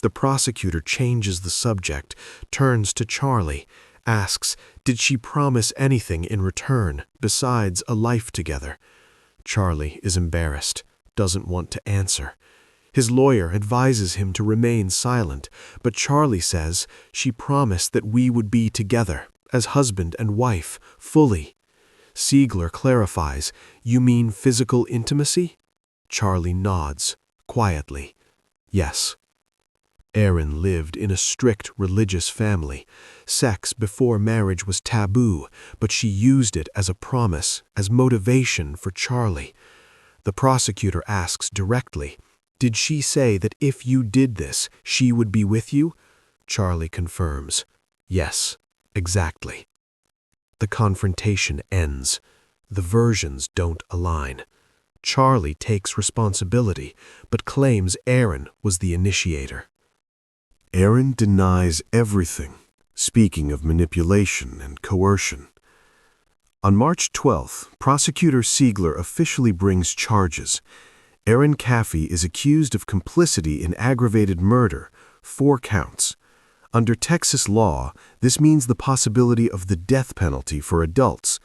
The prosecutor changes the subject, turns to Charlie, asks, did she promise anything in return besides a life together? Charlie is embarrassed, doesn't want to answer. His lawyer advises him to remain silent, but Charlie says she promised that we would be together, as husband and wife, fully. Siegler clarifies, you mean physical intimacy? Charlie nods, quietly. Yes. Erin lived in a strict religious family. Sex before marriage was taboo, but she used it as a promise, as motivation for Charlie. The prosecutor asks directly, did she say that if you did this, she would be with you? Charlie confirms, yes, exactly. The confrontation ends. The versions don't align. Charlie takes responsibility, but claims Erin was the initiator. Erin denies everything, speaking of manipulation and coercion. On March 12th, prosecutor Siegler officially brings charges. Erin Caffey is accused of complicity in aggravated murder, 4 counts. Under Texas law, this means the possibility of the death penalty for adults,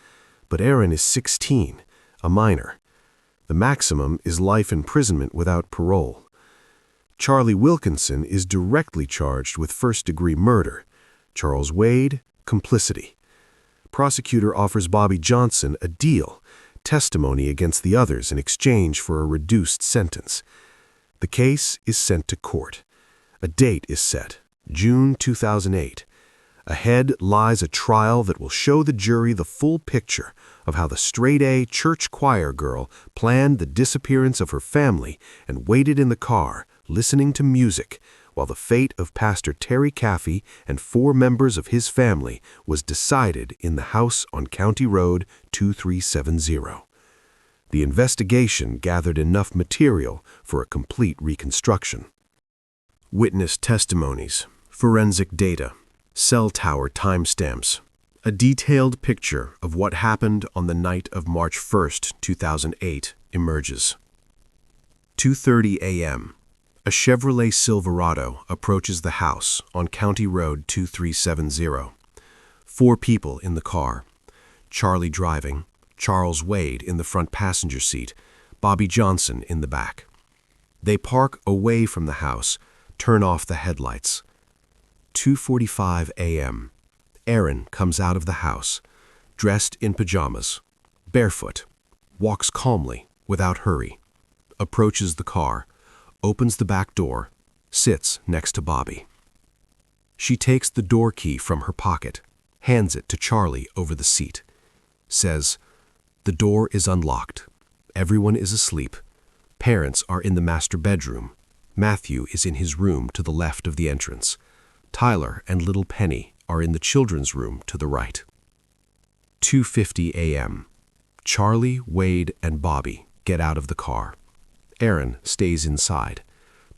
but Erin is 16, a minor. The maximum is life imprisonment without parole. Charlie Wilkinson is directly charged with first-degree murder. Charles Wade, complicity. Prosecutor offers Bobby Johnson a deal, testimony against the others in exchange for a reduced sentence. The case is sent to court. A date is set, June 2008. Ahead lies a trial that will show the jury the full picture of how the straight-A church choir girl planned the disappearance of her family and waited in the car, listening to music, while the fate of Pastor Terry Caffey and 4 members of his family was decided in the house on County Road 2370. The investigation gathered enough material for a complete reconstruction. Witness testimonies, forensic data, cell tower timestamps, a detailed picture of what happened on the night of March 1st, 2008 emerges. 2:30 a.m. A Chevrolet Silverado approaches the house on County Road 2370. 4 people in the car. Charlie driving, Charles Wade in the front passenger seat, Bobby Johnson in the back. They park away from the house, turn off the headlights. 2:45 a.m. Erin comes out of the house, dressed in pajamas, barefoot, walks calmly, without hurry, approaches the car, opens the back door, sits next to Bobby. She takes the door key from her pocket, hands it to Charlie over the seat, says, "The door is unlocked. Everyone is asleep. Parents are in the master bedroom. Matthew is in his room to the left of the entrance. Tyler and little Penny are in the children's room to the right." 2:50 a.m. Charlie, Wade, and Bobby get out of the car. Erin stays inside,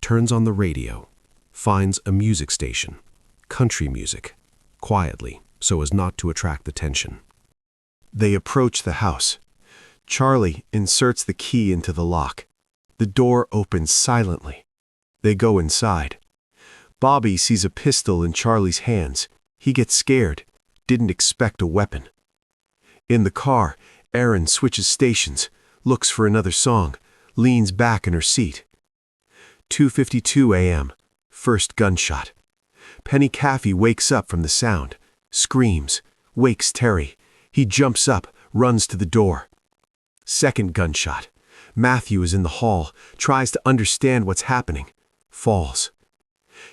turns on the radio, finds a music station, country music, quietly so as not to attract attention. They approach the house. Charlie inserts the key into the lock. The door opens silently. They go inside. Bobby sees a pistol in Charlie's hands. He gets scared, didn't expect a weapon. In the car, Erin switches stations, looks for another song, leans back in her seat. 2:52 a.m. First gunshot. Penny Caffey wakes up from the sound, screams, wakes Terry. He jumps up, runs to the door. Second gunshot. Matthew is in the hall, tries to understand what's happening, falls.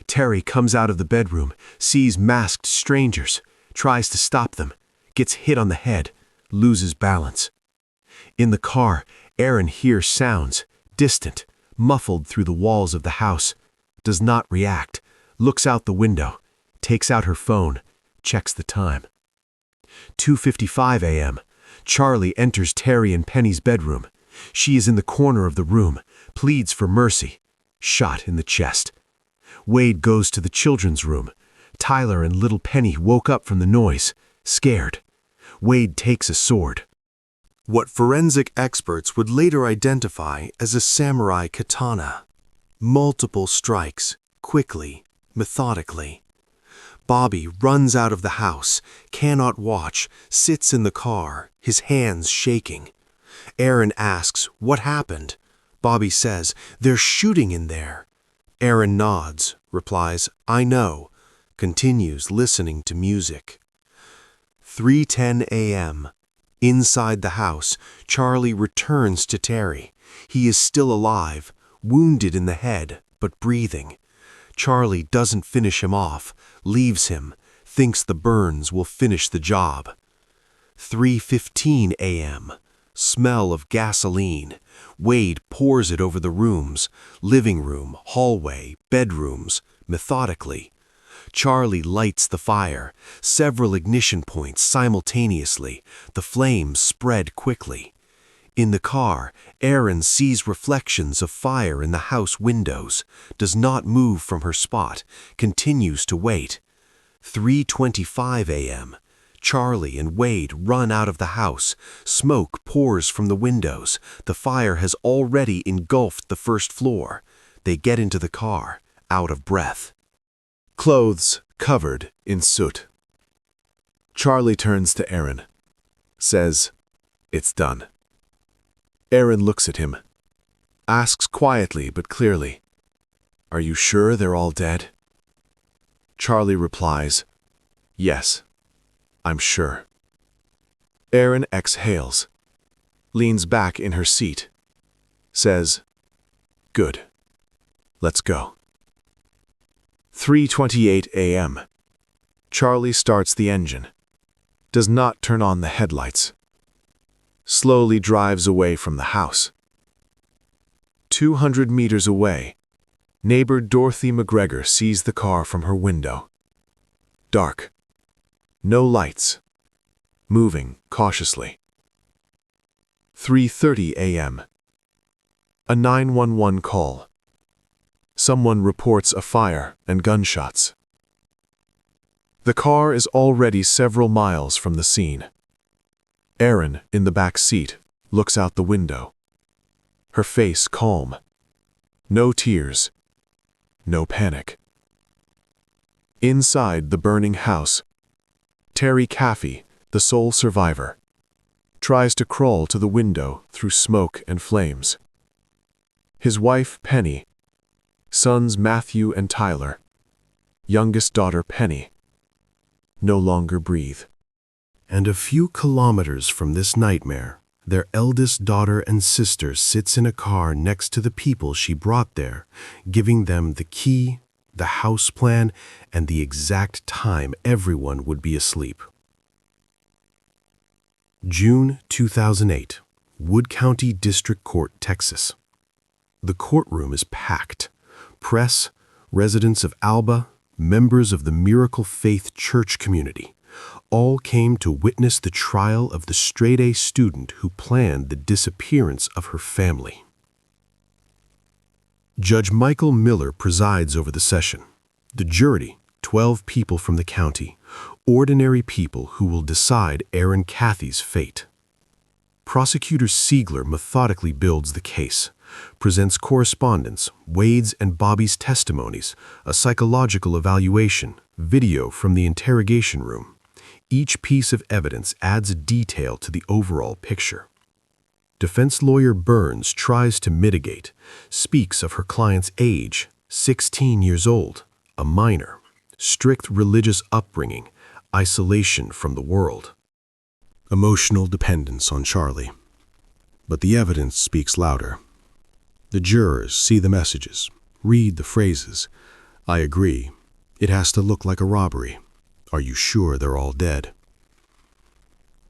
Terry comes out of the bedroom, sees masked strangers, tries to stop them, gets hit on the head, loses balance. In the car, Erin hears sounds, distant, muffled through the walls of the house, does not react, looks out the window, takes out her phone, checks the time. 2:55 a.m. Charlie enters Terry and Penny's bedroom. She is in the corner of the room, pleads for mercy, shot in the chest. Wade goes to the children's room. Tyler and little Penny woke up from the noise, scared. Wade takes a sword. What forensic experts would later identify as a samurai katana. Multiple strikes, quickly, methodically. Bobby runs out of the house, cannot watch, sits in the car, his hands shaking. Erin asks, "What happened?" Bobby says, "They're shooting in there." Erin nods, replies, "I know," continues listening to music. 3:10 a.m. Inside the house, Charlie returns to Terry. He is still alive, wounded in the head, but breathing. Charlie doesn't finish him off, leaves him, thinks the burns will finish the job. 3:15 a.m. Smell of gasoline. Wade pours it over the rooms, living room, hallway, bedrooms, methodically. Charlie lights the fire, several ignition points simultaneously. The flames spread quickly. In the car, Erin sees reflections of fire in the house windows, does not move from her spot, continues to wait. 3:25 a.m. Charlie and Wade run out of the house. Smoke pours from the windows. The fire has already engulfed the first floor. They get into the car, out of breath. Clothes covered in soot. Charlie turns to Erin, says, "It's done." Erin looks at him, asks quietly but clearly, "Are you sure they're all dead?" Charlie replies, "Yes, I'm sure." Erin exhales, leans back in her seat, says, "Good. Let's go." 3:28 a.m. Charlie starts the engine, does not turn on the headlights, slowly drives away from the house. 200 meters away, neighbor Dorothy McGregor sees the car from her window. Dark. No lights. Moving cautiously. 3:30 a.m. A 911 call. Someone reports a fire and gunshots. The car is already several miles from the scene. Erin, in the back seat, looks out the window. Her face calm. No tears. No panic. Inside the burning house, Erin Caffey, the sole survivor, tries to crawl to the window through smoke and flames. His wife, Penny, sons Matthew and Tyler, youngest daughter Penny, no longer breathe. And a few kilometers from this nightmare, their eldest daughter and sister sits in a car next to the people she brought there, giving them the key, the house plan, and the exact time everyone would be asleep. June 2008, Wood County District Court, Texas. The courtroom is packed. Press, residents of Alba, members of the Miracle Faith Church community, all came to witness the trial of the straight-A student who planned the disappearance of her family. Judge Michael Miller presides over the session. The jury, 12 people from the county, ordinary people who will decide Erin Caffey's fate. Prosecutor Siegler methodically builds the case, presents correspondence, Wade's and Bobby's testimonies, a psychological evaluation, video from the interrogation room. Each piece of evidence adds a detail to the overall picture. Defense lawyer Burns tries to mitigate, speaks of her client's age, 16 years old, a minor, strict religious upbringing, isolation from the world. Emotional dependence on Charlie. But the evidence speaks louder. The jurors see the messages, read the phrases. "I agree. It has to look like a robbery. Are you sure they're all dead?"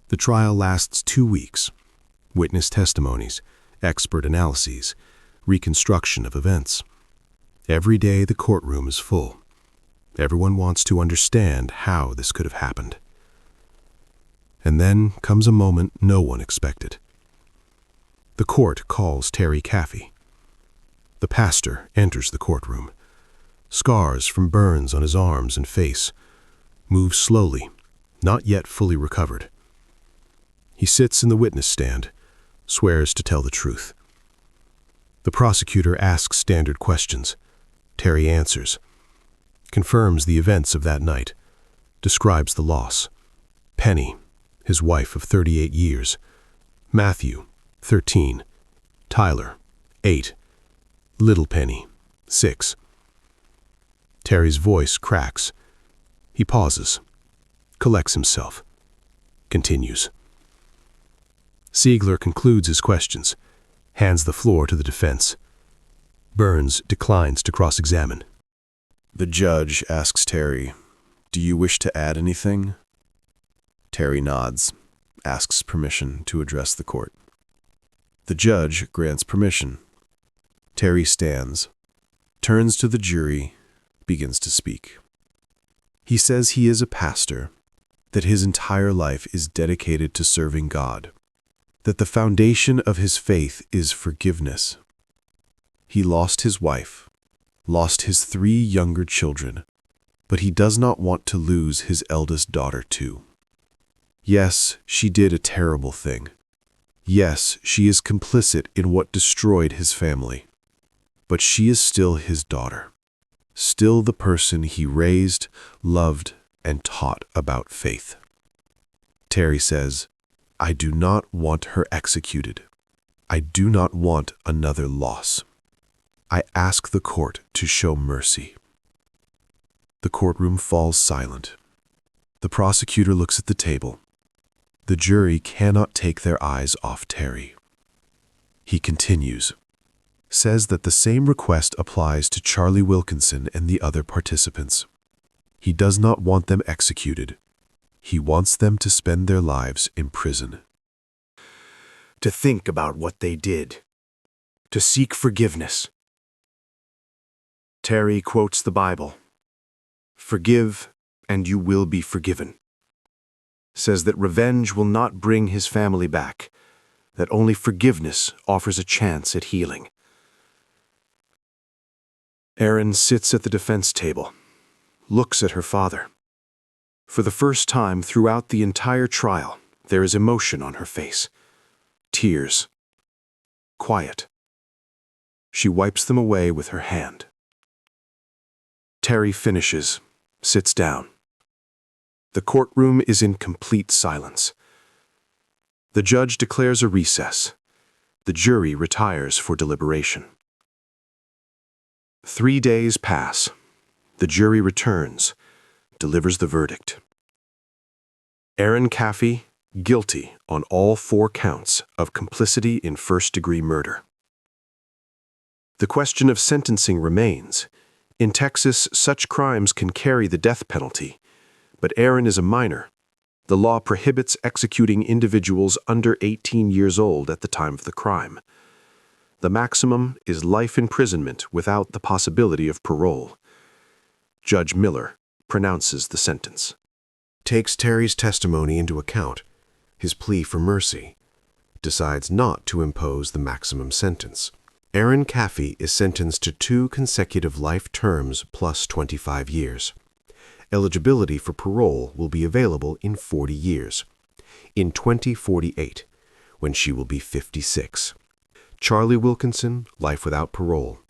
The trial lasts 2 weeks. Witness testimonies, expert analyses, reconstruction of events. Every day the courtroom is full. Everyone wants to understand how this could have happened. And then comes a moment no one expected. The court calls Erin Caffey. The pastor enters the courtroom. Scars from burns on his arms and face. Moves slowly, not yet fully recovered. He sits in the witness stand, swears to tell the truth. The prosecutor asks standard questions. Terry answers. Confirms the events of that night, describes the loss. Penny, his wife of 38 years. Matthew, 13. Tyler, 8. Little Penny, 6. Terry's voice cracks. He pauses, collects himself, continues. Siegler concludes his questions, hands the floor to the defense. Burns declines to cross-examine. The judge asks Terry, "Do you wish to add anything?" Terry nods, asks permission to address the court. The judge grants permission. Terry stands, turns to the jury, begins to speak. He says he is a pastor, that his entire life is dedicated to serving God, that the foundation of his faith is forgiveness. He lost his wife, lost his 3 younger children, but he does not want to lose his eldest daughter too. Yes, she did a terrible thing. Yes, she is complicit in what destroyed his family. But she is still his daughter, still the person he raised, loved, and taught about faith. Terry says, "I do not want her executed. I do not want another loss. I ask the court to show mercy." The courtroom falls silent. The prosecutor looks at the table. The jury cannot take their eyes off Terry. He continues, says that the same request applies to Charlie Wilkinson and the other participants. He does not want them executed. He wants them to spend their lives in prison. To think about what they did. To seek forgiveness. Terry quotes the Bible. "Forgive, and you will be forgiven." Says that revenge will not bring his family back, that only forgiveness offers a chance at healing. Erin sits at the defense table, looks at her father. For the first time throughout the entire trial, there is emotion on her face. Tears. Quiet. She wipes them away with her hand. Terry finishes, sits down. The courtroom is in complete silence. The judge declares a recess. The jury retires for deliberation. 3 days pass. The jury returns, delivers the verdict. Erin Caffey, guilty on all 4 counts of complicity in first-degree murder. The question of sentencing remains. In Texas, such crimes can carry the death penalty, but Erin is a minor. The law prohibits executing individuals under 18 years old at the time of the crime. The maximum is life imprisonment without the possibility of parole. Judge Miller pronounces the sentence. Takes Terry's testimony into account, his plea for mercy, decides not to impose the maximum sentence. Erin Caffey is sentenced to 2 consecutive life terms plus 25 years. Eligibility for parole will be available in 40 years, in 2048, when she will be 56. Charlie Wilkinson, life without parole.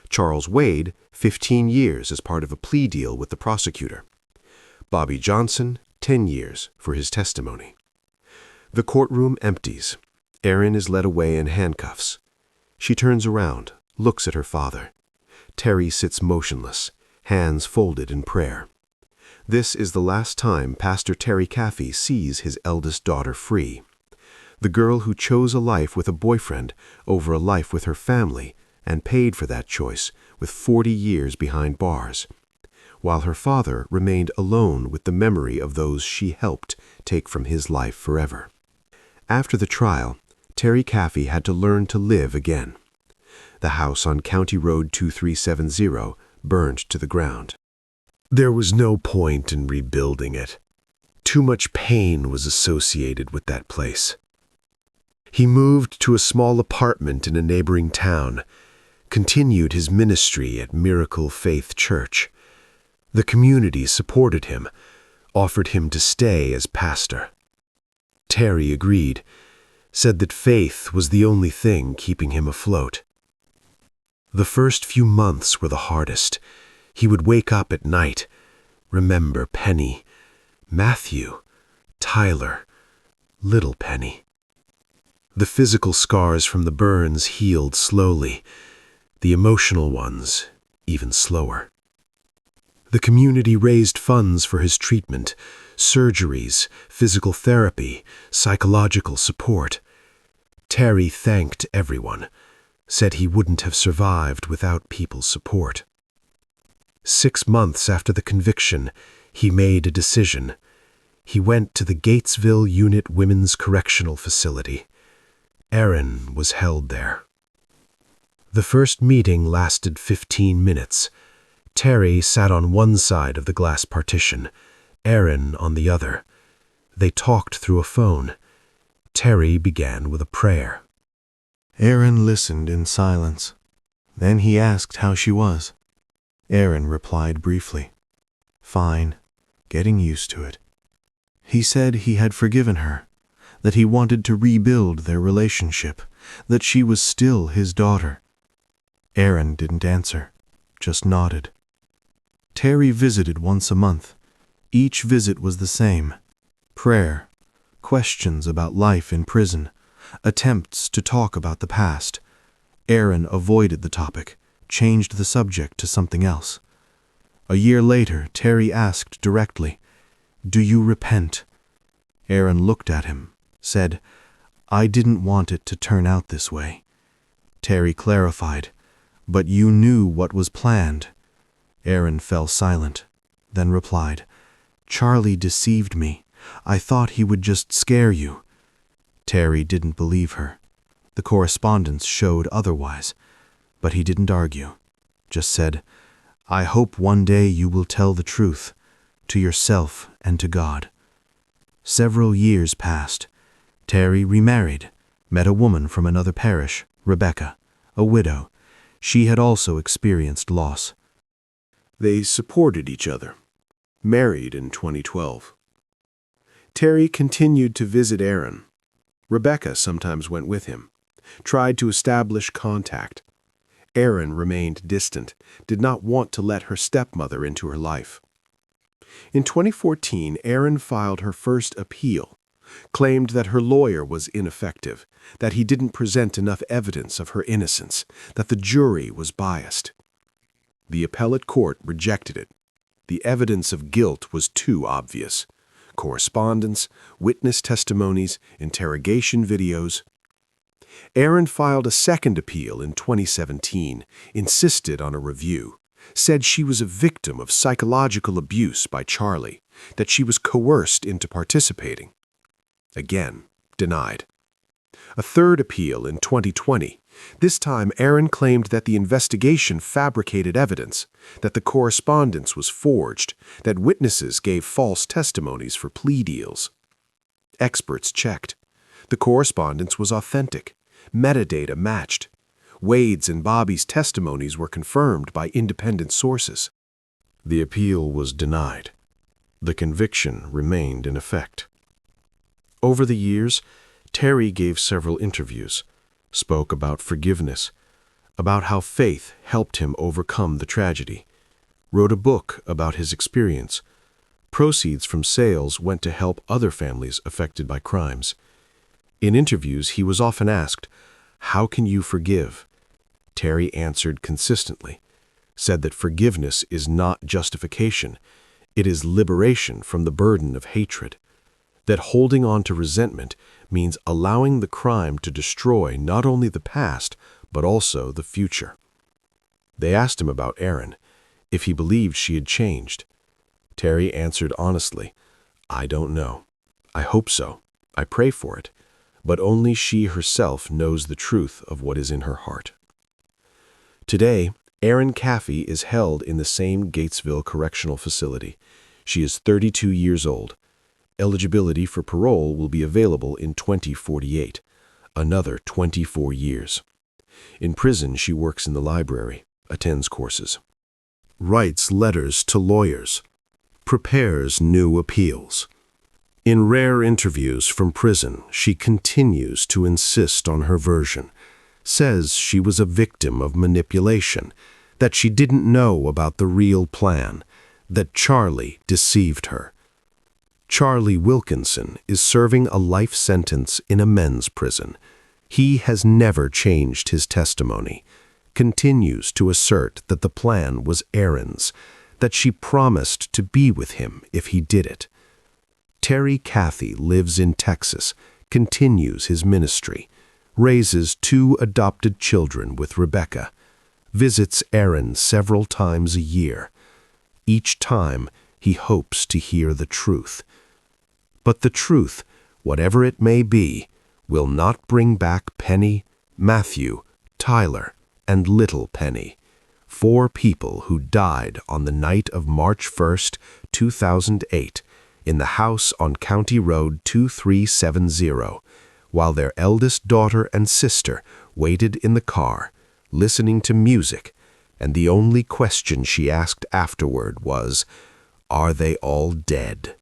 Charles Wade, 15 years as part of a plea deal with the prosecutor. Bobby Johnson, 10 years for his testimony. The courtroom empties. Erin is led away in handcuffs. She turns around, looks at her father. Terry sits motionless, hands folded in prayer. This is the last time Pastor Terry Caffey sees his eldest daughter free. The girl who chose a life with a boyfriend over a life with her family and paid for that choice with 40 years behind bars, while her father remained alone with the memory of those she helped take from his life forever. After the trial, Terry Caffey had to learn to live again. The house on County Road 2370 burned to the ground. There was no point in rebuilding it. Too much pain was associated with that place. He moved to a small apartment in a neighboring town, continued his ministry at Miracle Faith Church. The community supported him, offered him to stay as pastor. Terry agreed, said that faith was the only thing keeping him afloat. The first few months were the hardest. He would wake up at night, remember Penny, Matthew, Tyler, little Penny. The physical scars from the burns healed slowly, the emotional ones even slower. The community raised funds for his treatment, surgeries, physical therapy, psychological support. Terry thanked everyone, said he wouldn't have survived without people's support. 6 months after the conviction, he made a decision. He went to the Gatesville Unit Women's Correctional Facility. Erin was held there. The first meeting lasted 15 minutes. Terry sat on one side of the glass partition, Erin on the other. They talked through a phone. Terry began with a prayer. Erin listened in silence. Then he asked how she was. Erin replied briefly, "Fine, getting used to it." He said he had forgiven her, that he wanted to rebuild their relationship, that she was still his daughter. Erin didn't answer, just nodded. Terry visited once a month. Each visit was the same: prayer, questions about life in prison, attempts to talk about the past. Erin avoided the topic, changed the subject to something else. A year later, Terry asked directly, "Do you repent?" Erin looked at him, said, "I didn't want it to turn out this way." Terry clarified, "But you knew what was planned." Erin fell silent, then replied, "Charlie deceived me. I thought he would just scare you." Terry didn't believe her. The correspondence showed otherwise, but he didn't argue, just said, "I hope one day you will tell the truth, to yourself and to God." Several years passed. Terry remarried, met a woman from another parish, Rebecca, a widow. She had also experienced loss. They supported each other, married in 2012. Terry continued to visit Erin. Rebecca sometimes went with him, tried to establish contact. Erin remained distant, did not want to let her stepmother into her life. In 2014, Erin filed her first appeal, claimed that her lawyer was ineffective, that he didn't present enough evidence of her innocence, that the jury was biased. The appellate court rejected it. The evidence of guilt was too obvious. Correspondence, witness testimonies, interrogation videos. Erin filed a second appeal in 2017, insisted on a review, said she was a victim of psychological abuse by Charlie, that she was coerced into participating. Again, denied. A third appeal in 2020. This time, Erin claimed that the investigation fabricated evidence, that the correspondence was forged, that witnesses gave false testimonies for plea deals. Experts checked. The correspondence was authentic. Metadata matched. Wade's and Bobby's testimonies were confirmed by independent sources. The appeal was denied. The conviction remained in effect. Over the years, Terry gave several interviews, spoke about forgiveness, about how faith helped him overcome the tragedy, wrote a book about his experience. Proceeds from sales went to help other families affected by crimes. In interviews, he was often asked, "How can you forgive?" Terry answered consistently, said that forgiveness is not justification, it is liberation from the burden of hatred, that holding on to resentment means allowing the crime to destroy not only the past, but also the future. They asked him about Erin, if he believed she had changed. Terry answered honestly, "I don't know. I hope so. I pray for it. But only she herself knows the truth of what is in her heart." Today, Erin Caffey is held in the same Gatesville Correctional Facility. She is 32 years old. Eligibility for parole will be available in 2048, another 24 years. In prison, she works in the library, attends courses. Writes letters to lawyers. Prepares new appeals. In rare interviews from prison, she continues to insist on her version, says she was a victim of manipulation, that she didn't know about the real plan, that Charlie deceived her. Charlie Wilkinson is serving a life sentence in a men's prison. He has never changed his testimony, continues to assert that the plan was Erin's, that she promised to be with him if he did it. Terry Caffey lives in Texas, continues his ministry, raises 2 adopted children with Rebecca, visits Erin several times a year. Each time, he hopes to hear the truth. But the truth, whatever it may be, will not bring back Penny, Matthew, Tyler, and little Penny, 4 people who died on the night of March 1st, 2008, in the house on County Road 2370, while their eldest daughter and sister waited in the car, listening to music, and the only question she asked afterward was, "Are they all dead?"